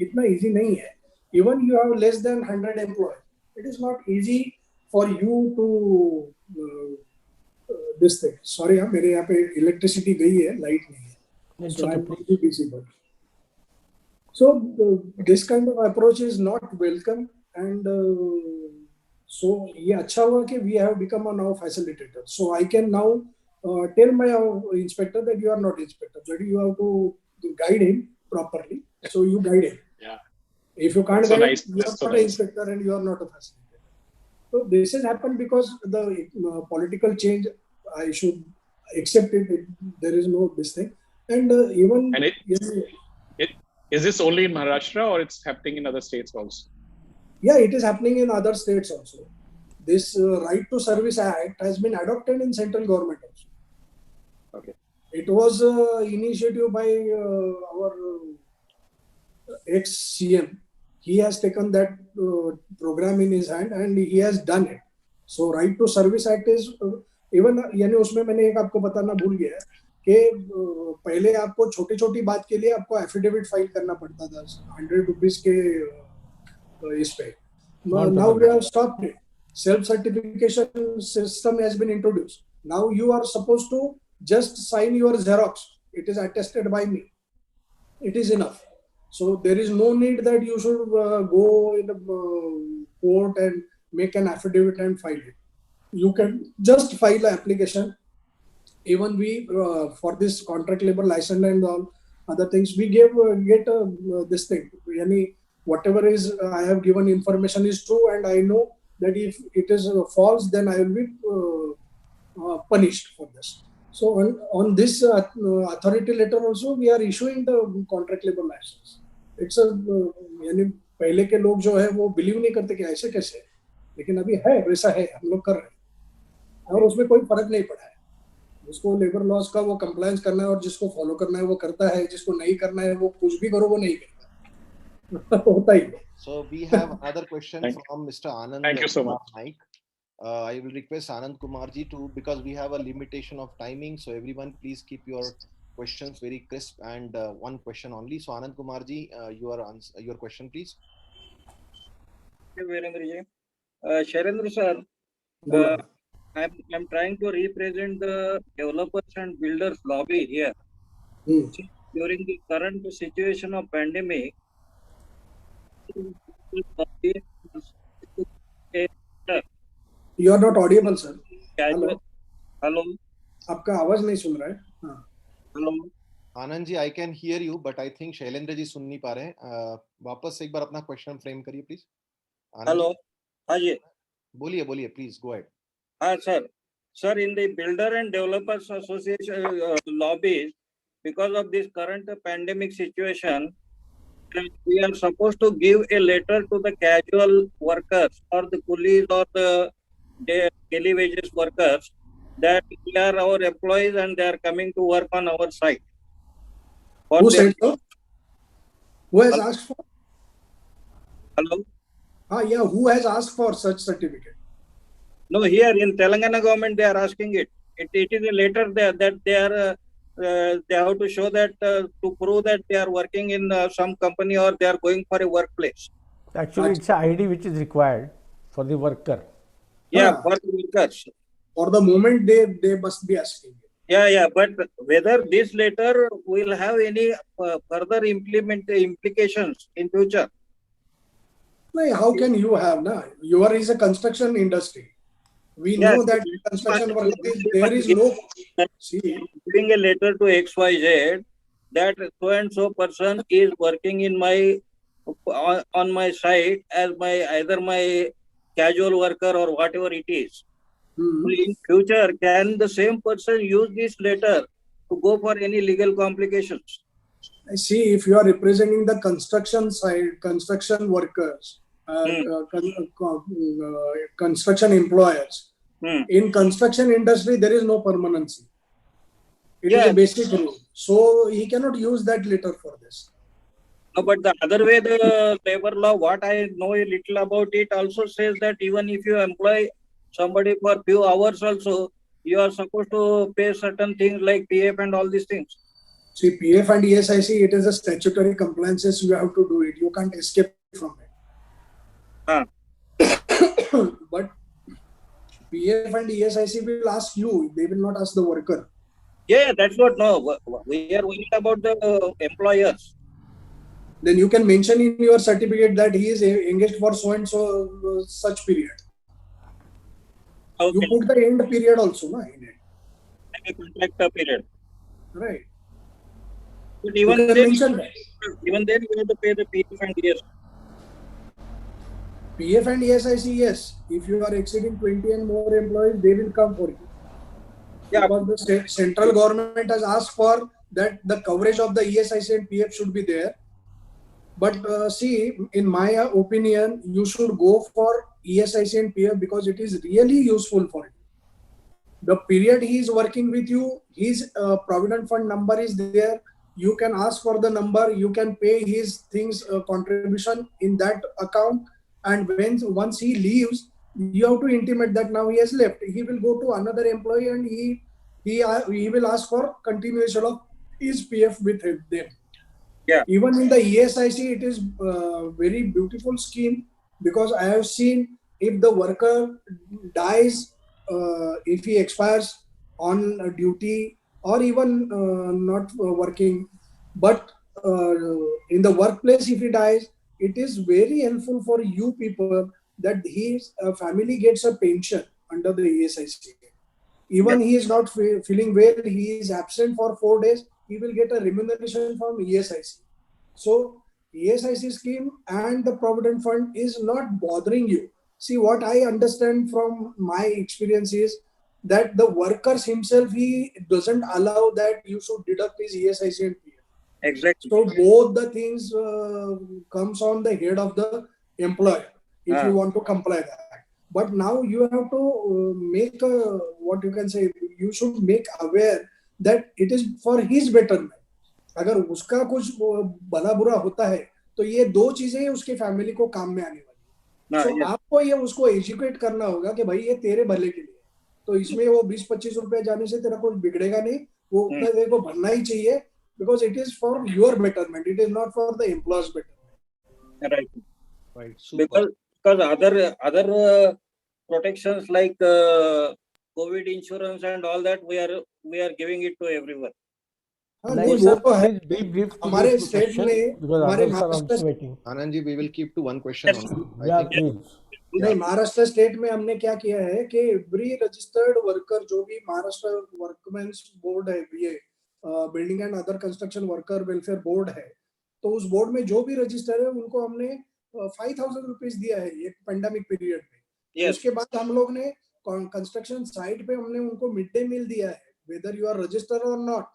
I: इतना इजी नहीं है. Even you have less than 100 employees, it is not easy for you to this thing. Sorry हाँ, मेरे यहाँ पे इलेक्ट्रिसिटी गई है, लाइट नहीं है, so I play the PC board. So this kind of approach is not welcome, and so ये अच्छा हुआ कि we have become a now facilitator. So I can now tell my inspector that you are not inspector, that you have to guide him properly. So you guide him.
O: Yeah.
I: If you can't
O: So
I: guide,
O: nice.
I: you are not an inspector and you are not a facilitator. So this has happened because the political change. I should accept it. There is no this thing, and even.
O: And is this only in Maharashtra or it's happening in other states also?
I: Yeah, it is happening in other states also. This Right to Service Act has been adopted in central government also.
O: Okay.
I: It was initiative by our ex-CM. He has taken that program in his hand and he has done it. So Right to Service Act is even यानी उसमें मैंने एक आपको बताना भूल गया कि पहले आपको छोटी छोटी बात के लिए आपको एफिडेविट फाइल करना पड़ता था 100 रुपीज के इस पे. Now we have stopped it. Self certification system has been introduced. Now you are supposed to just sign your Xerox. It is attested by me. It is enough. So there is no need that you should go in the court and make an affidavit and file it. You can just file an application. Even we for this contract labor license and all other things, we get this thing. Yani whatever is I have given information is true, and I know that if it is false, then I will be punished for this. So on this authority letter also, we are issuing the contract labor license. It's a यानी पहले के लोग जो है वो believe नहीं करते कि ऐसे कैसे, लेकिन अभी है वैसा है, हम लोग कर रहे हैं और उसमें कोई फर्क नहीं पड़ा है. जिसको लेबर लॉस का वो कंप्लायंस करना है और जिसको फॉलो करना है वो करता है, जिसको नहीं करना है वो कुछ भी करो वो नहीं करता. होता ही है.
M: So we have another question from Mr. Anand.
O: Thank you so much.
M: Naik. I will request Anand Kumarji to, because we have a limitation of timing, so everyone please keep your questions very crisp and one question only. So Anand Kumarji, your question please.
P: Shailendra sir, I'm trying to represent the developers and builders lobby here. During the current situation of pandemic,
I: You are not audible, sir.
P: Hello. Hello.
I: आपका आवाज नहीं सुन रहा है. हाँ.
P: Hello.
M: Anand ji, I can hear you, but I think Shailendra ji सुन नहीं पा रहे हैं. वापस एक बार अपना क्वेश्चन फ्रेम करिए प्लीज.
P: Hello. हाँ जी.
M: बोलिए बोलिए प्लीज, go ahead.
P: हाँ sir. Sir, in the Builder and Developers Association lobbies, because of this current pandemic situation, we are supposed to give a letter to the casual workers or the coolies or the daily wages workers that they are our employees and they are coming to work on our site.
I: Who said so? Who has
P: Hello?
I: asked for?
P: Hello?
I: Yeah, who has asked for such certificate?
P: No, here in Telangana government they are asking it. It is a letter there that they are they have to show that to prove that they are working in some company or they are going for a workplace.
A: Actually, it's an ID which is required for the worker.
P: Yeah, for the workers.
I: For the moment, they must be asking.
P: Yeah, but whether this letter will have any further implications in future?
I: No, how can you have? Na? Your is a construction industry. We know that construction worker, there is no. See,
P: giving a letter to XYZ that so and so person is working in my on my site as either my casual worker or whatever it is. So in future, can the same person use this letter to go for any legal complications?
I: I see, if you are representing the construction side, construction workers, construction employers, in construction industry, there is no permanency. It is a basic rule. So he cannot use that letter for this.
P: No, but the other way, the labor law, what I know a little about it also says that even if you employ somebody for few hours also, you are supposed to pay certain things like PF and all these things.
I: See, PF and ESIC, it is a statutory compliances. You have to do it. You can't escape from it. But PF and ESIC will ask you. They will not ask the worker.
P: Yeah, that's what. No, we are worried about the employers.
I: Then you can mention in your certificate that he is engaged for so and so such period.
P: Okay.
I: You put the end period also, na, in it.
P: Like a contract period.
I: Right.
P: But even then,
I: mention that.
P: Even then, you have to pay the PF and ESIC.
I: PF and ESIC, yes. If you are exceeding 20 and more employees, they will come for you. Yeah. Because the central government has asked for that the coverage of the ESIC and PF should be there. But see, in my opinion, you should go for ESIC and PF because it is really useful for you. The period he is working with you, his provident fund number is there. You can ask for the number. You can pay his things contribution in that account. And once he leaves, you have to intimate that now he has left. He will go to another employee and he will ask for continuation of his PF with them.
P: Yeah.
I: Even in the ESIC, it is a very beautiful scheme because I have seen if the worker dies, if he expires on duty or even not working, but in the workplace, if he dies, it is very helpful for you people that his family gets a pension under the ESIC. Even he is not feeling well, he is absent for 4 days, he will get a remuneration from ESIC. So ESIC scheme and the Provident Fund is not bothering you. See, what I understand from my experience is that the workers himself, he doesn't allow that you should deduct his ESIC and PF.
P: Exactly.
I: So both the things comes on the head of the employer if you want to comply that. But now you have to make what you can say, you should make aware that it is for his betterment. अगर उसका कुछ भला बुरा होता है तो ये दो चीजें उसके फैमिली को काम में आने वाली। So आपको ये उसको एजुकेट करना होगा कि भाई ये तेरे भले के लिए, तो इसमें वो 20-25 रुपए जाने से तेरा कुछ बिगड़ेगा नहीं, वो उतना तेरे को भरना ही चाहिए because it is for your betterment, it is not for the employer's betterment.
P: Right. Because other protections like COVID insurance and all that we are giving it to everyone.
I: हमारे स्टेट में हमारे Maharashtra
M: Anand ji, we will keep to one question only.
A: Yeah, please.
I: नहीं, Maharashtra state में हमने क्या किया है कि एवरी रजिस्टर्ड वर्कर जो भी महाराष्ट्र वर्कमेंस बोर्ड है, ये building and other construction worker welfare board है, तो उस बोर्ड में जो भी रजिस्टर है उनको हमने 5,000 रुपीज दिया है एक पेंडेमिक पीरियड में। उसके बाद हम लोग ने कंस्ट्रक्शन साइट पे हमने उनको मिड डे मील दिया है, वेदर यू आर रजिस्टर्ड और not.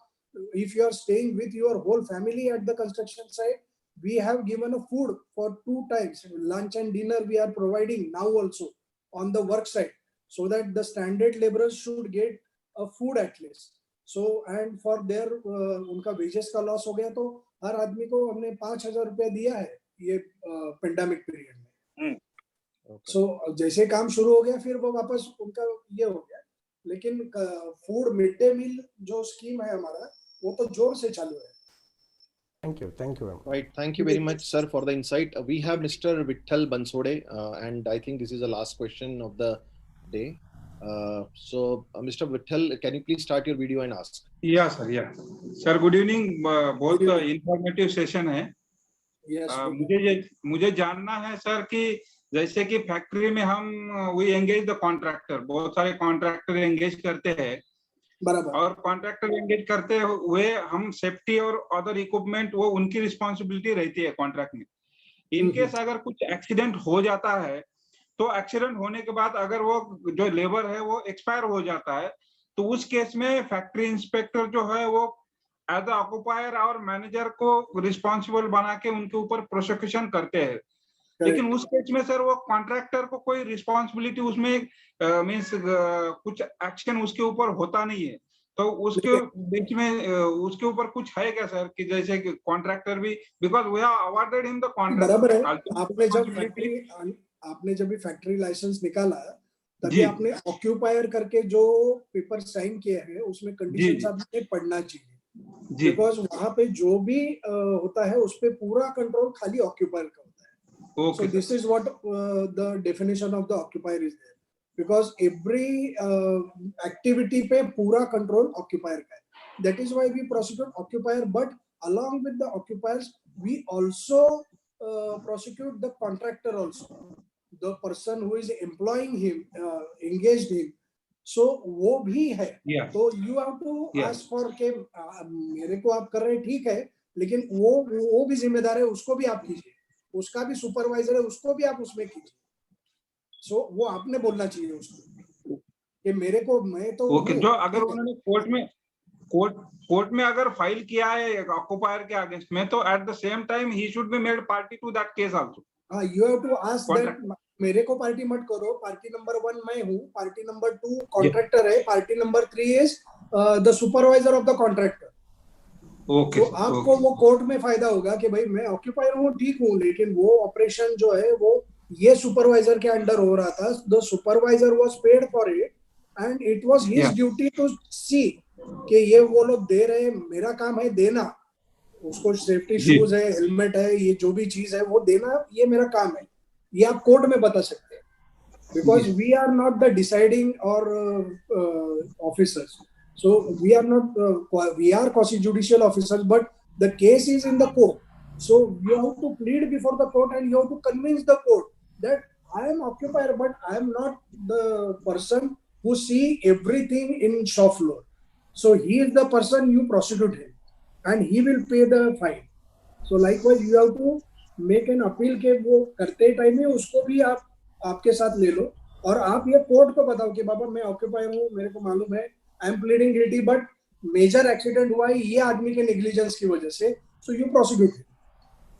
I: If you are staying with your whole family at the construction site, we have given a food for 2 times, lunch and dinner we are providing now also on the work site. so that the standard laborers should get a food at least. So and for their उनका wages का loss हो गया, तो हर आदमी को हमने 5,000 रुपया दिया है ये पेंडेमिक पीरियड में. So जैसे काम शुरू हो गया फिर वो वापस उनका ये हो गया. लेकिन फूड मिड डे मील जो स्कीम है हमारा वो तो जोर से चालू है.
A: Thank you.
M: Right, thank you very much, sir, for the insight. We have Mr. Vitthal Bansode, and I think this is the last question of the day. So, Mr. Vitthal, can you please start your video and ask?
E: Yeah, sir. Yeah, sir. Good evening. बहुत informative session है.
I: Yes.
E: मुझे जानना है sir कि जैसे कि factory में हम we engage the contractor, बहुत सारे कॉन्ट्रैक्टर एंगेज करते हैं.
I: बराबर.
E: और कॉन्ट्रैक्टर एंगेज करते हुए हम सेफ्टी और अदर इक्विपमेंट वो उनकी रिस्पॉन्सिबिलिटी रहती है कॉन्ट्रैक्ट में. इनकेस अगर कुछ एक्सीडेंट हो जाता है तो एक्सीडेंट होने के बाद अगर वो जो लेबर है वो एक्सपायर हो जाता है तो उस केस में फैक्ट्री इंस्पेक्टर जो है वो एज अ ऑक्यूपायर और मैनेजर को रिस्पॉन्सिबल बना के उनके ऊपर प्रोसिक्यूशन करते हैं. लेकिन उस केस में सर वो कॉन्ट्रैक्टर को कोई रिस्पॉन्सिबिलिटी उसमें मींस कुछ एक्शन उसके ऊपर होता नहीं है. तो उसके बीच में उसके ऊपर कुछ है क्या सर कि जैसे कि कॉन्ट्रैक्टर भी because we have awarded him the contract.
I: बराबर है. आपने जब भी फैक्ट्री लाइसेंस निकाला तभी आपने ऑक्यूपायर करके जो पेपर साइन किए हैं उसमें कंडीशंस आपने पढ़ना चाहिए. बिकॉज वहां पे जो भी होता है उस पे पूरा कंट्रोल खाली ऑक्यूपायर का. So this is what the definition of the occupier is there, because every activity पे पूरा control occupier का है. That is why we prosecute occupier, but along with the occupiers we also prosecute the contractor also, the person who is employing him, engaged him. So वो भी है. तो you have to ask for के मेरे को आप कर रहे हैं ठीक है, लेकिन वो भी जिम्मेदार है, उसको भी आप कीजिए. उसका भी सुपरवाइजर है, उसको भी आप उसमें कीजिए. सो वो आपने बोलना चाहिए उसको कि मेरे को मैं तो
E: जो अगर उन्होंने कोर्ट में अगर फाइल किया है ऑक्यूपायर के अगेंस्ट में तो at the same time he should be made party to that case also.
I: हाँ, you have to ask that मेरे को पार्टी मत करो. पार्टी नंबर 1 मैं हूँ, पार्टी नंबर 2 कॉन्ट्रैक्टर है, party number 3 is the supervisor of the contractor. तो आपको वो कोर्ट में फायदा होगा कि भाई मैं ऑक्यूपायर हूँ ठीक हूँ, लेकिन वो ऑपरेशन जो है वो ये सुपरवाइजर के अंडर हो रहा था. The supervisor was paid for it and it was his duty to see कि ये वो लोग दे रहे हैं, मेरा काम है देना. उसको सेफ्टी शूज है, हेलमेट है, ये जो भी चीज है वो देना, ये मेरा काम है. ये आप कोर्ट में बता सकते हैं, because we are not the deciding और officers. So we are not, we are quasi-judicial officers, but the case is in the court. So you have to plead before the court and you have to convince the court that I am occupier, but I am not the person who see everything in shop floor. So he is the person you prosecute him, and he will pay the fine. So likewise, you have to make an appeal के वो करते time में उसको भी आप आपके साथ ले लो और आप ये कोर्ट को बताओ कि बाबा मैं ऑक्यूपायर हूँ, मेरे को मालूम है, I am pleading guilty, but major accident हुआ है ये आदमी के नेग्लिजेंस की वजह से, so you prosecute.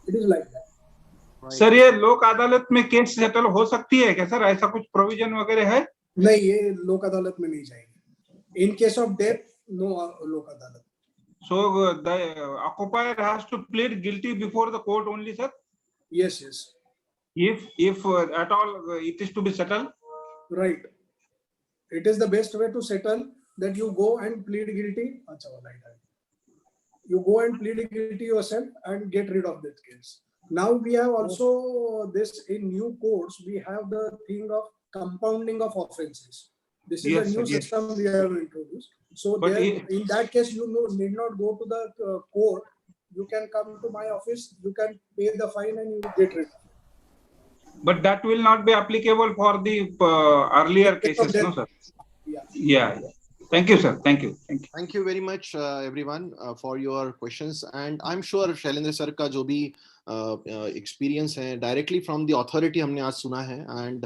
I: It is like that.
E: Sir ये लोक अदालत में केस सेटल हो सकती है क्या सर? ऐसा कुछ प्रोविजन वगैरह है?
I: नहीं, ये लोक अदालत में नहीं जाएगी. In case of death no Lok Adalat.
E: So the occupier has to plead guilty before the court only, sir?
I: Yes.
E: If at all it is to be settled?
I: Right. It is the best way to settle, that you go and plead guilty. You go and plead guilty yourself and get rid of that case. Now we have also this in new courts, we have the thing of compounding of offenses. This is a new system we have introduced. So there, in that case, you need not go to the court. You can come to my office, you can pay the fine and you will get rid of it.
E: But that will not be applicable for the earlier cases, no sir? Yeah. Thank you, sir. Thank you.
M: Thank you very much, everyone, for your questions. And I'm sure Shailendra sir का जो भी experience है directly from the authority हमने आज सुना है, and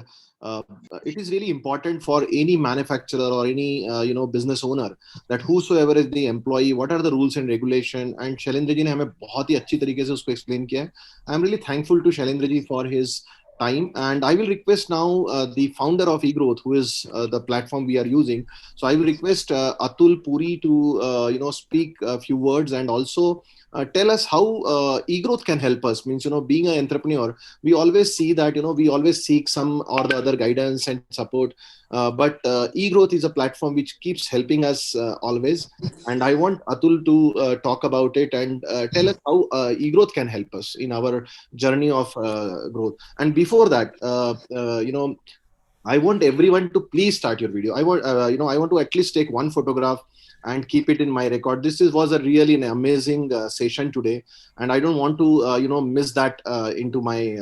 M: it is really important for any manufacturer or any business owner that whosoever is the employee, what are the rules and regulation. And Shailendra ji ने हमें बहुत ही अच्छी तरीके से उसको explain किया है. I'm really thankful to Shailendra ji for his time, and I will request now the founder of eGrowth, who is the platform we are using. So I will request Atul Puri to speak a few words, and also tell us how eGrowth can help us. Means, being an entrepreneur, we always see that we always seek some or the other guidance and support, but eGrowth is a platform which keeps helping us always. And I want Atul to talk about it and tell us how eGrowth can help us in our journey of growth. And before that, I want everyone to please start your video. I want to at least take one photograph and keep it in my record. This was a really an amazing session today, and I don't want to miss that into my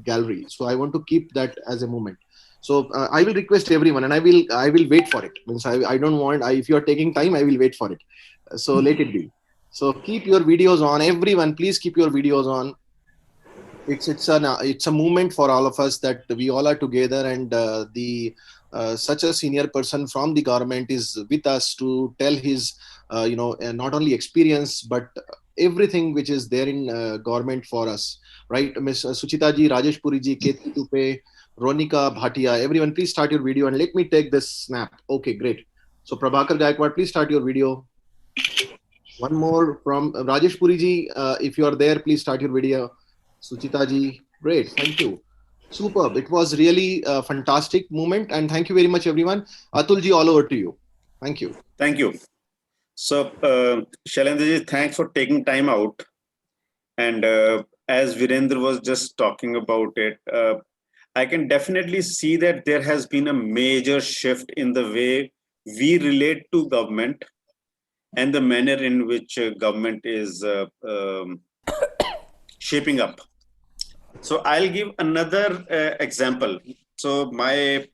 M: gallery. So I want to keep that as a moment. So I will request everyone, and I will wait for it. Means I don't want. If you are taking time, I will wait for it. So let it be. So keep your videos on, everyone. Please keep your videos on. It's a moment for all of us that we all are together, and such a senior person from the government is with us to tell his not only experience but everything which is there in government for us, right? Ms. Suchita ji, Rajesh Puri ji, Keti Tupe, Ronika Bhatia, everyone, please start your video and let me take this snap. Okay, great. So Prabhakar Gaikwad, please start your video. One more from Rajesh Puri ji, if you are there, please start your video. Suchita ji, great, thank you. Superb. It was really a fantastic moment, and thank you very much, everyone. Atul ji, all over to you. Thank you.
H: Thank you. So, Shailendra ji, thanks for taking time out. And as Virendra was just talking about it, I can definitely see that there has been a major shift in the way we relate to government and the manner in which government is shaping up. So I'll give another example. So my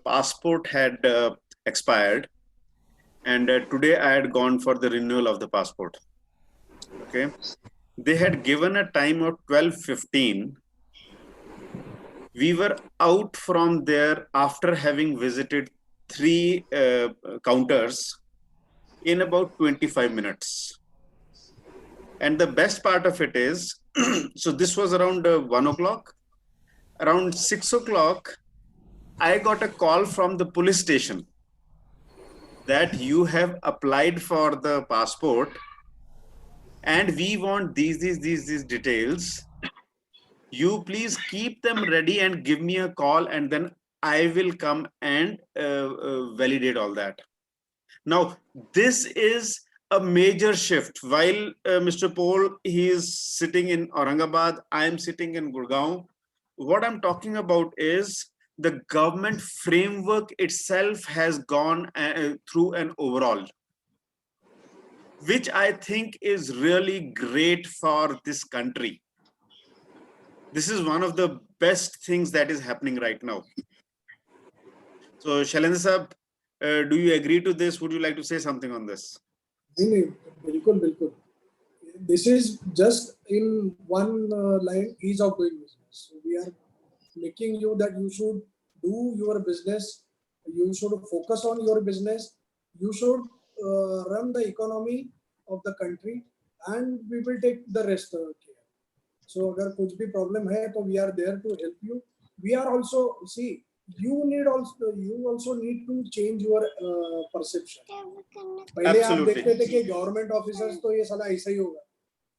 H: passport had expired, and today I had gone for the renewal of the passport. Okay, they had given a time of 12:15. We were out from there after having visited 3 counters in about 25 minutes. And the best part of it is, so this was around 1 o'clock. Around 6 o'clock, I got a call from the police station that you have applied for the passport and we want these details. You please keep them ready and give me a call, and then I will come and validate all that. Now, this is a major shift. While Mr. Paul, he is sitting in Aurangabad, I am sitting in Gurgaon. What I'm talking about is the government framework itself has gone through an overhaul, which I think is really great for this country. This is one of the best things that is happening right now. So, Shailendra Sahab, do you agree to this? Would you like to say something on this?
I: Bilkul. This is just in one line, ease of doing business. So we are making you that you should do your business, you should focus on your business, you should run the economy of the country, and we will take the rest care. So agar kuch bhi problem hai, so we are there to help you. We are also, see, you also need to change your perception. पहले आप देखते थे कि government officers तो ये साला ऐसा ही होगा.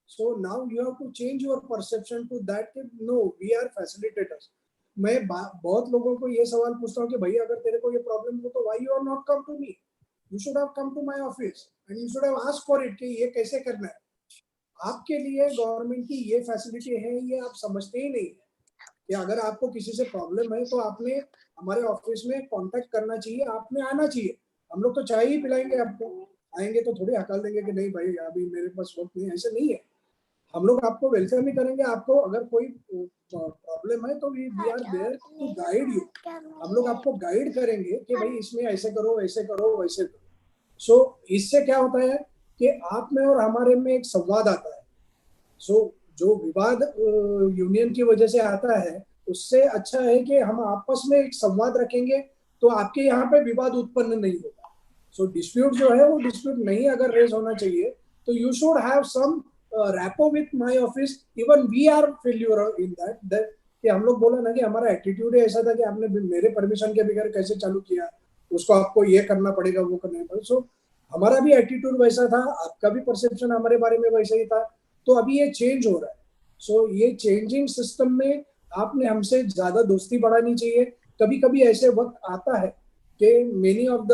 I: So now you have to change your perception to that. No, we are facilitators. मैं बहुत लोगों को ये सवाल पूछता हूँ कि भैया अगर तेरे को ये problem हो तो why you are not come to me? You should have come to my office and you should have asked for it कि ये कैसे करना है. आपके लिए गवर्नमेंट की ये फैसिलिटी है, ये आप समझते ही नहीं कि अगर आपको किसी से प्रॉब्लम है तो आपने हमारे ऑफिस में कांटेक्ट करना चाहिए, आपने आना चाहिए. हम लोग तो चाय ही पिलाएंगे आपको, आएंगे तो थोड़ी हकाल देंगे कि नहीं भाई अभी मेरे पास वक्त नहीं. ऐसे नहीं है, हम लोग आपको वेलकम ही करेंगे. आपको अगर कोई प्रॉब्लम है तो we are there to guide you. हम लोग आपको गाइड करेंगे कि भाई इसमें ऐसे करो, ऐसे करो, वैसे करो. सो इससे क्या होता है कि आप में और हमारे में एक संवाद आता है. सो जो विवाद यूनियन की वजह से आता है, उससे अच्छा है कि हम आपस में एक संवाद रखेंगे तो आपके यहाँ पे विवाद उत्पन्न नहीं होगा. सो डिस्प्यूट जो है वो डिस्प्यूट नहीं अगर रेज होना चाहिए तो you should have some rapport with my office. Even we are failure in that कि हम लोग बोला ना कि हमारा एटीट्यूड ऐसा था कि आपने मेरे परमिशन के बगैर कैसे चालू किया, उसको आपको ये करना पड़ेगा, वो करना पड़ेगा। सो हमारा भी एटीट्यूड वैसा था, आपका भी परसेप्शन हमारे बारे में वैसा ही था। तो अभी ये चेंज हो रहा है। सो ये चेंजिंग सिस्टम में आपने हमसे ज्यादा दोस्ती बढ़ानी चाहिए। कभी कभी ऐसे वक्त आता है कि many of the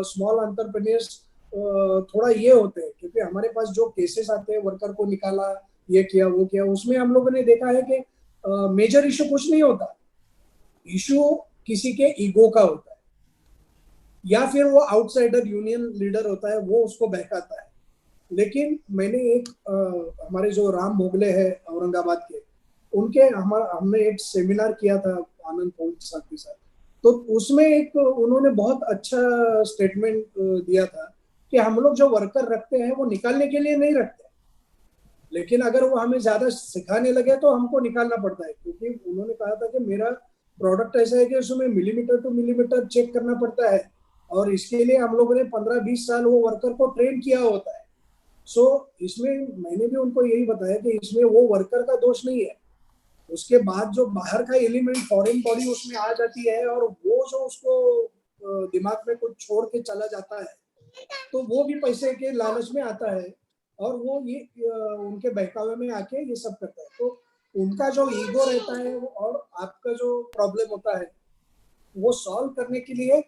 I: small entrepreneurs थोड़ा ये होते हैं, क्योंकि हमारे पास जो केसेस आते हैं, वर्कर को निकाला, ये किया, वो किया, उसमें हम लोगों ने देखा है कि मेजर इशू कुछ नहीं होता, इशू किसी के ईगो का होता है, या फिर वो आउटसाइडर यूनियन लीडर होता है, वो उसको बहकाता है। लेकिन मैंने एक हमारे जो राम भोगले हैं औरंगाबाद के, उनके हमने एक सेमिनार किया था आनंद पॉल साहब के साथ। तो उसमें एक उन्होंने बहुत अच्छा स्टेटमेंट दिया था कि हम लोग जो वर्कर रखते हैं वो निकालने के लिए नहीं रखते, लेकिन अगर वो हमें ज्यादा सिखाने लगे तो हमको निकालना पड़ता है। क्योंकि उन्होंने कहा था कि मेरा प्रोडक्ट ऐसा है कि उसमें मिलीमीटर टू मिलीमीटर चेक करना पड़ता है, और इसके लिए हम लोगों ने 15-20 साल वो वर्कर को ट्रेन किया होता है। सो इसमें मैंने भी उनको यही बताया कि इसमें वो वर्कर का दोष नहीं है, उसके बाद जो बाहर का एलिमेंट, फॉरेन बॉडी उसमें आ जाती है, और वो जो उसको दिमाग में कुछ छोड़ के चला जाता है, तो वो भी पैसे के लालच में आता है, और वो ये उनके बहकावे में आके ये सब करता है। तो उनका जो ईगो रहता है और आपका जो प्रॉब्लम होता है, वो सॉल्व करने के लिए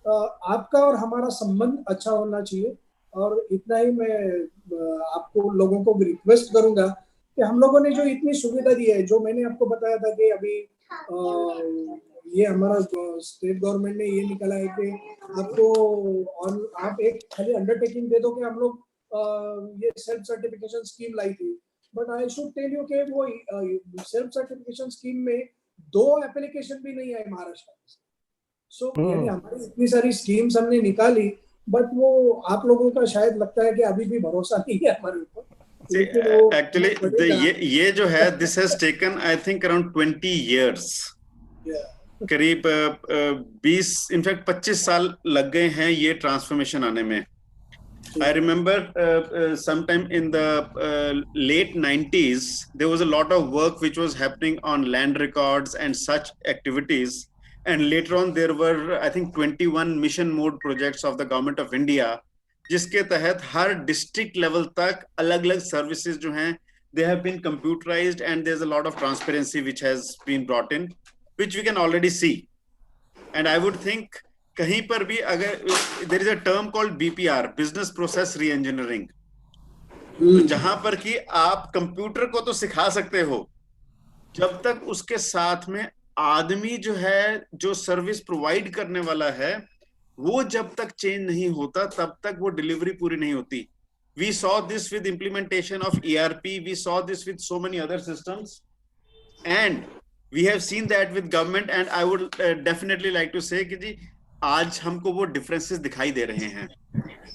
I: आपका और हमारा संबंध अच्छा होना चाहिए। और इतना ही मैं आपको लोगों को रिक्वेस्ट करूंगा कि हम लोगों ने जो इतनी सुविधा दी है, जो मैंने आपको बताया था कि अभी ये हमारा स्टेट गवर्नमेंट ने ये निकाला है कि आपको आप एक खाली अंडरटेकिंग दे दो कि हम लोग ये सेल्फ सर्टिफिकेशन स्कीम लाई थी। But I should tell you कि वो सेल्फ सर्टिफिकेशन स्कीम में 2 एप्लीकेशन भी नहीं आए महाराष्ट्र में। सो यानी हमारी इतनी सारी स्कीम्स हमने निकाली, बट वो आप लोगों का शायद लगता है कि अभी भी भरोसा नहीं है हमारे ऊपर।
H: एक्चुअली ये जो है, this has taken I think around 20 years, करीब 20 इनफैक्ट 25 साल लग गए हैं ये ट्रांसफॉर्मेशन आने में। I remember sometime in the late 90s, there was a lot of work which was happening on land records and such activities. And later on, there were, I think, 21 mission mode projects of the government of India, जिसके तहत हर district level तक अलग-अलग services जो हैं, they have been computerized, and there's a lot of transparency which has been brought in, which we can already see. And I would think कहीं पर भी अगर there is a term called BPR, business process re-engineering, जहां पर कि आप computer को तो सिखा सकते हो, जब तक उसके साथ में आदमी जो है, जो सर्विस प्रोवाइड करने वाला है, वो जब तक चेंज नहीं होता, तब तक वो डिलीवरी पूरी नहीं होती। We saw this with implementation of ERP, we saw this with so many other systems, and we have seen that with government. And I would definitely like to say कि जी आज हमको वो differences दिखाई दे रहे हैं।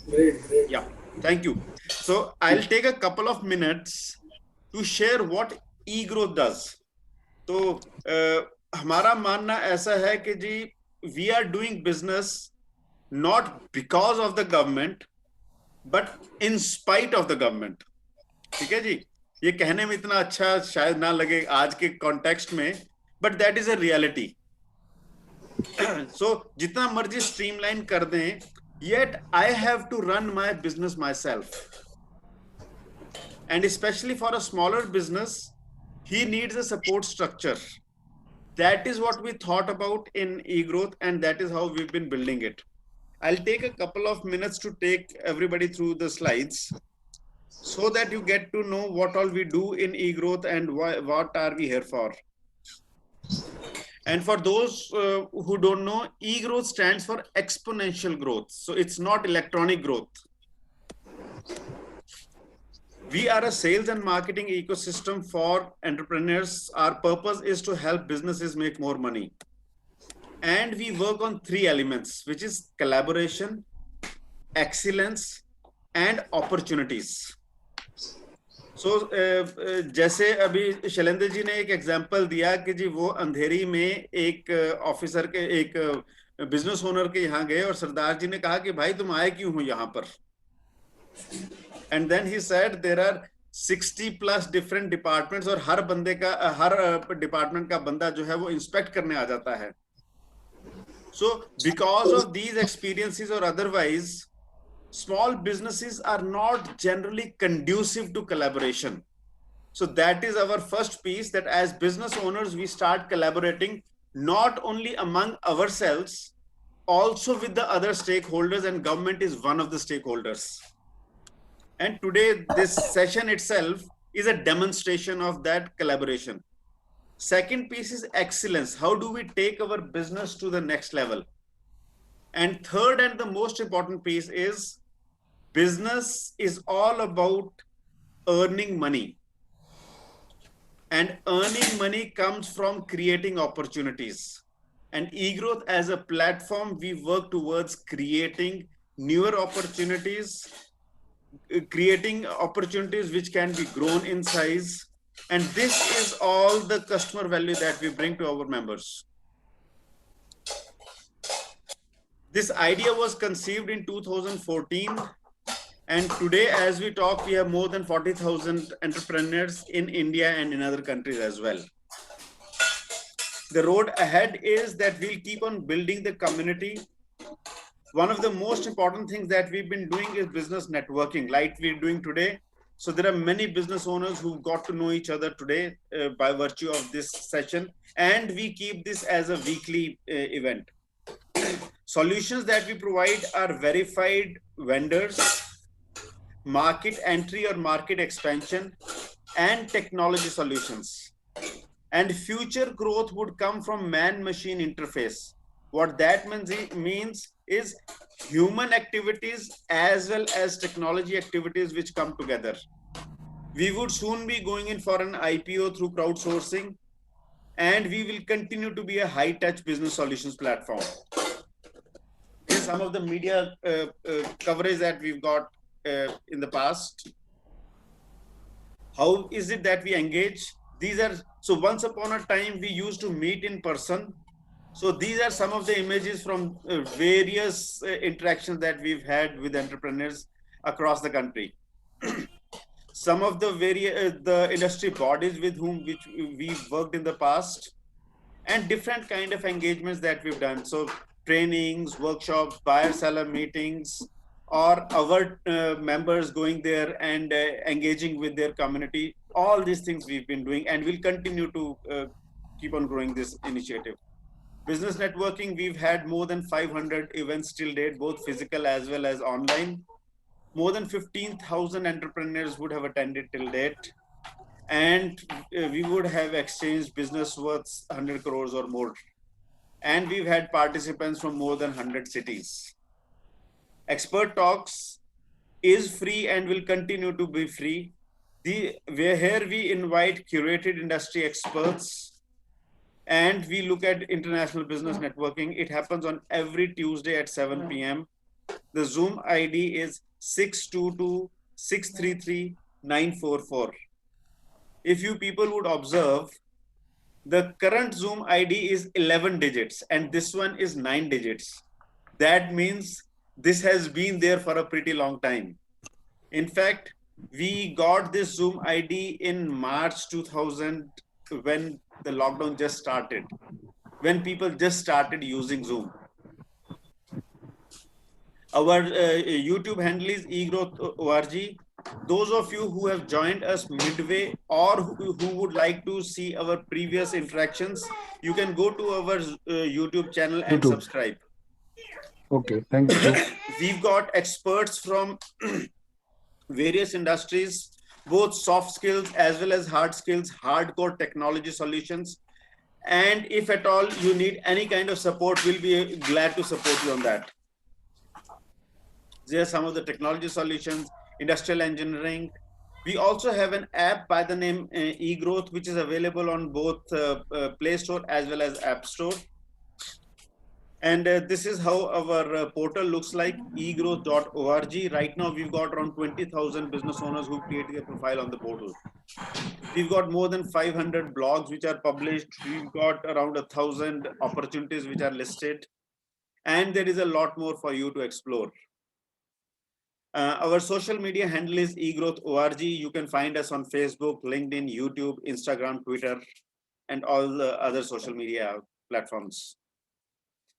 I: Great.
H: Yeah, thank you. So I'll take a couple of minutes to share what eGrowth does. तो हमारा मानना ऐसा है कि जी we are doing business not because of the government, but in spite of the government. ठीक है जी, ये कहने में इतना अच्छा शायद ना लगे आज के कॉन्टेक्स्ट में, but that is a reality. So जितना मर्जी स्ट्रीमलाइन कर दें, yet I have to run my business myself. And especially for a smaller business, he needs a support structure. That is what we thought about in eGrowth, and that is how we've been building it. I'll take a couple of minutes to take everybody through the slides so that you get to know what all we do in eGrowth and what are we here for. And for those who don't know, eGrowth stands for exponential growth. So it's not electronic growth. We are a sales and marketing ecosystem for entrepreneurs. Our purpose is to help businesses make more money. And we work on 3 elements, which is collaboration, excellence, and opportunities. So, जैसे अभी शैलेंद्र जी ने एक example दिया कि जी वो अंधेरी में एक officer के, एक बिजनेस ओनर के यहाँ गए और सरदार जी ने कहा कि भाई तुम आए क्यों हो यहाँ पर? And then he said there are 60+ different departments और हर बंदे का हर department का बंदा जो है वो inspect करने आ जाता है. So because of these experiences or otherwise, small businesses are not generally conducive to collaboration. So that is our first piece, that as business owners, we start collaborating not only among ourselves, also with the other stakeholders, and government is one of the stakeholders. And today, this session itself is a demonstration of that collaboration. Second piece is excellence. How do we take our business to the next level? And third, and the most important piece is business is all about earning money. And earning money comes from creating opportunities. And eGrowth as a platform, we work towards creating newer opportunities, creating opportunities which can be grown in size. And this is all the customer value that we bring to our members. This idea was conceived in 2014. And today, as we talk, we have more than 40,000 entrepreneurs in India and in other countries as well. The road ahead is that we'll keep on building the community. One of the most important things that we've been doing is business networking, like we're doing today. So there are many business owners who got to know each other today by virtue of this session. And we keep this as a weekly event. Solutions that we provide are verified vendors, market entry or market expansion, and technology solutions. And future growth would come from man-machine interface. What that means is human activities as well as technology activities which come together. We would soon be going in for an IPO through crowdsourcing, and we will continue to be a high-touch business solutions platform. Here's some of the media coverage that we've got in the past. How is it that we engage? These are, so once upon a time, we used to meet in person. So these are some of the images from various interactions that we've had with entrepreneurs across the country. Some of the the industry bodies with whom we've worked in the past, and different kind of engagements that we've done. So trainings, workshops, buyer-seller meetings, or our members going there and engaging with their community. All these things we've been doing, and we'll continue to keep on growing this initiative. Business networking, we've had more than 500 events till date, both physical as well as online. More than 15,000 entrepreneurs would have attended till date. And we would have exchanged business worth 100 crores or more. And we've had participants from more than 100 cities. Expert Talks is free and will continue to be free. Here we invite curated industry experts, and we look at international business networking. It happens on every Tuesday at 7 p.m. The Zoom ID is 622-633-944. If you people would observe, the current Zoom ID is 11 digits, and this one is 9 digits. That means this has been there for a pretty long time. In fact, we got this Zoom ID in March 2000 when the lockdown just started, when people just started using Zoom. Our YouTube handle is eGrowth.org. Those of you who have joined us midway or who would like to see our previous interactions, you can go to our YouTube channel and subscribe.
Q: Okay, thank you.
H: We've got experts from various industries, both soft skills as well as hard skills, hardcore technology solutions. And if at all you need any kind of support, we'll be glad to support you on that. There are some of the technology solutions, industrial engineering. We also have an app by the name eGrowth, which is available on both Play Store as well as App Store. And this is how our portal looks like, eGrowth.org. Right now, we've got around 20,000 business owners who created a profile on the portal. We've got more than 500 blogs which are published. We've got around 1,000 opportunities which are listed. And there is a lot more for you to explore. Our social media handle is egrowth.org. You can find us on Facebook, LinkedIn, YouTube, Instagram, Twitter, and all the other social media platforms.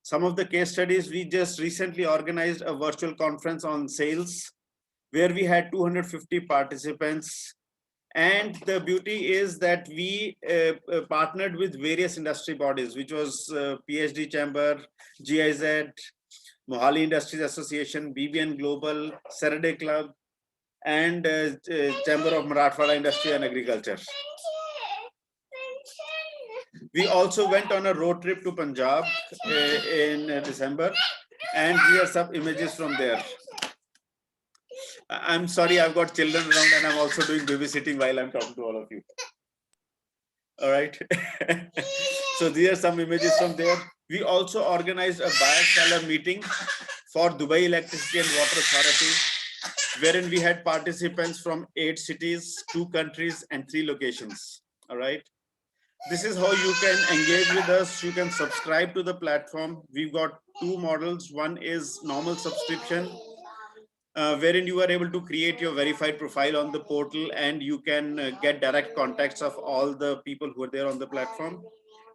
H: Some of the case studies, we just recently organized a virtual conference on sales where we had 250 participants. And the beauty is that we partnered with various industry bodies, which was PhD Chamber, GIZ, Mohali Industries Association, BBN Global, Saturday Club, and Chamber of Marathwada Industry and Agriculture. We also went on a road trip to Punjab in December, and here are some images from there. I'm sorry, I've got children around and I'm also doing babysitting while I'm talking to all of you. All right. So these are some images from there. We also organized a buyer-seller meeting for Dubai Electricity and Water Authority, wherein we had participants from 8 cities, 2 countries, and 3 locations. All right. This is how you can engage with us. You can subscribe to the platform. We've got 2 models. One is normal subscription, wherein you are able to create your verified profile on the portal and you can get direct contacts of all the people who are there on the platform.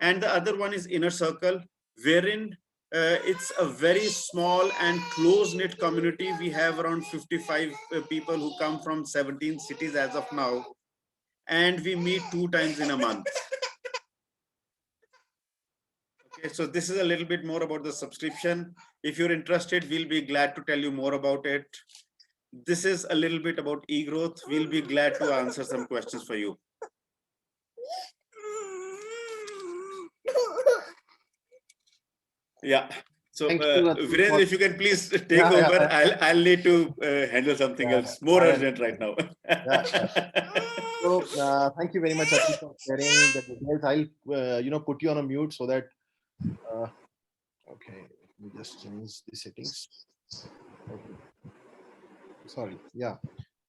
H: And the other one is Inner Circle, wherein it's a very small and close-knit community. We have around 55 people who come from 17 cities as of now, and we meet 2 times in a month. Okay, so this is a little bit more about the subscription. If you're interested, we'll be glad to tell you more about it. This is a little bit about eGrowth. We'll be glad to answer some questions for you. Yeah. So, Virendra, if you can please take over. I'll need to handle something else more urgent right now.
M: So, thank you very much, Atul, for sharing the details. I'll, put you on a mute so that. Okay, let me just change the settings. Okay. Sorry. Yeah.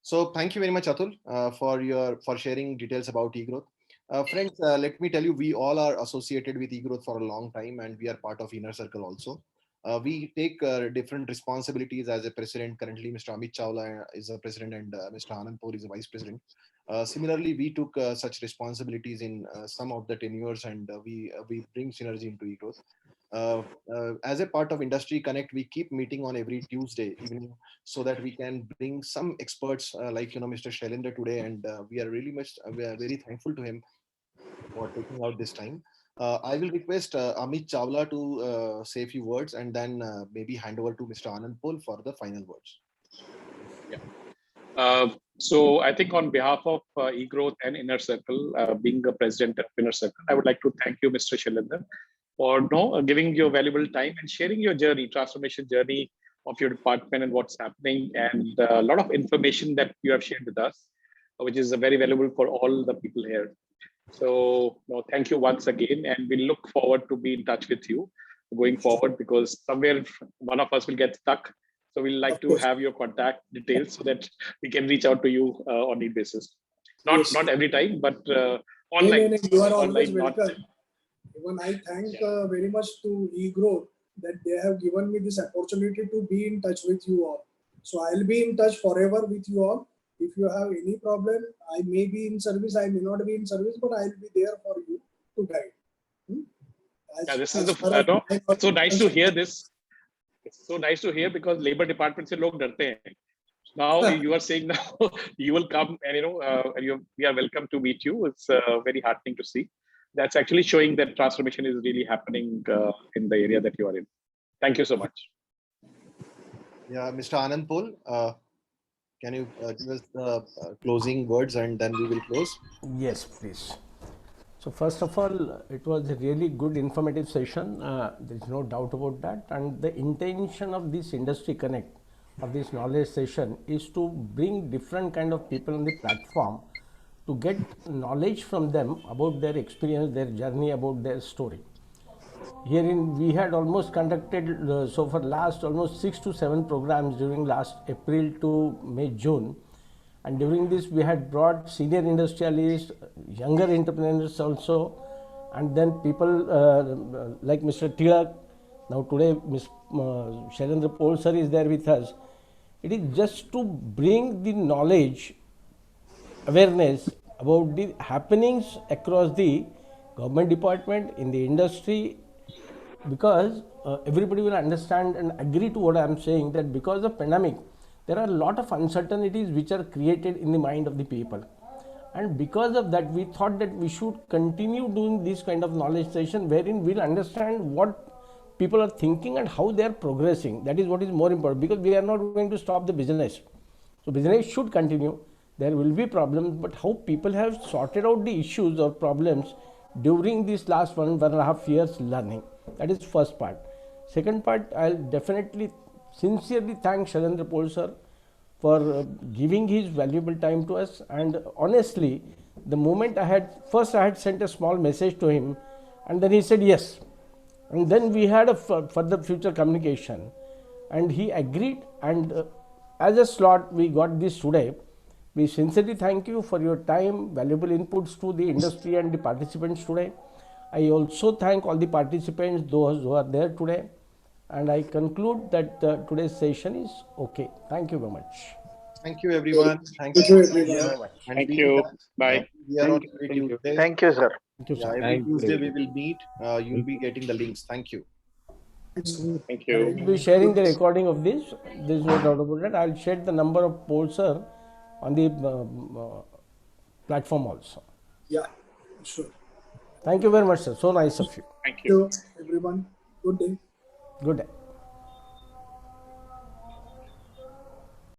M: So, thank you very much, Atul, for sharing details about eGrowth. Friends, let me tell you, we all are associated with eGrowth for a long time, and we are part of Inner Circle also. We take different responsibilities as a president. Currently, Mr. Amit Chawla is a president and Mr. Anand Paul is a vice president. Similarly, we took such responsibilities in some of the tenures, and we bring synergy into eGrowth. As a part of Industry Connect, we keep meeting on every Tuesday evening so that we can bring some experts like Mr. Shailendra today, and we are very thankful to him for taking out this time. I will request Amit Chawla to say a few words and then maybe hand over to Mr. Anand Paul for the final words.
O: Yeah. So I think on behalf of eGrowth and Inner Circle, being the president of Inner Circle, I would like to thank you, Mr. Shailendra, for giving your valuable time and sharing your journey, transformation journey of your department and what's happening, and a lot of information that you have shared with us, which is very valuable for all the people here. So thank you once again, and we look forward to be in touch with you going forward, because somewhere one of us will get stuck. So we'd like to have your contact details so that we can reach out to you on need basis. Not every time, but online.
I: You are always
O: online,
I: welcome. Even I thank very much to eGrowth that they have given me this opportunity to be in touch with you all. So I'll be in touch forever with you all. If you have any problem, I may be in service, I may not be in service, but I'll be there for you to guide.
O: This is it's so nice to hear this. It's so nice to hear, because labor department se log darte hain. Now you are saying now you will come, and we are welcome to meet you. It's very heartening to see. That's actually showing that transformation is really happening in the area that you are in. Thank you so much.
M: Yeah, Mr. Anand Paul, can you give us the closing words and then we will close?
A: Yes, please. So first of all, it was a really good informative session. There is no doubt about that. And the intention of this Industry Connect, of this knowledge session, is to bring different kind of people on the platform to get knowledge from them about their experience, their journey, about their story. Herein we had almost conducted so for last almost 6 to 7 programs during last April to May, June. And during this, we had brought senior industrialists, younger entrepreneurs also, and then people like Mr. Tilak. Now today, Ms. Shailendra Paul sir is there with us. It is just to bring the knowledge, awareness about the happenings across the government department, in the industry, because everybody will understand and agree to what I am saying, that because of pandemic, there are a lot of uncertainties which are created in the mind of the people. And because of that, we thought that we should continue doing this kind of knowledge session wherein we'll understand what people are thinking and how they are progressing. That is what is more important, because we are not going to stop the business. So business should continue. There will be problems, but how people have sorted out the issues or problems during these last 1.5 years learning. That is first part. Second part, I'll definitely sincerely thank Shailendra Pol sir for giving his valuable time to us. And honestly, the moment I had sent a small message to him, and then he said yes. And then we had a further future communication, and he agreed, and as a slot we got this today. We sincerely thank you for your time, valuable inputs to the industry and the participants today. I also thank all the participants, those who are there today, and I conclude that today's session is okay. Thank you very much.
M: Thank you, everyone. Thank
I: Thank
M: you.
I: you, everyone.
M: And
O: Thank
M: we
O: you.
M: are-
O: Bye.
M: We are on every Tuesday.
R: Thank you, sir.
A: Thank you,
M: Yeah,
A: sir.
M: every Tuesday we will meet. You'll be getting the links. Thank you.
O: Thank
A: I
O: you.
A: will be sharing the recording of this. There is no doubt about that. I'll share the number of polls, sir, on the platform also.
I: Yeah, sure.
A: Thank you very much, sir. So nice of you.
O: Thank you.
I: Everyone. Good day.
A: Good day.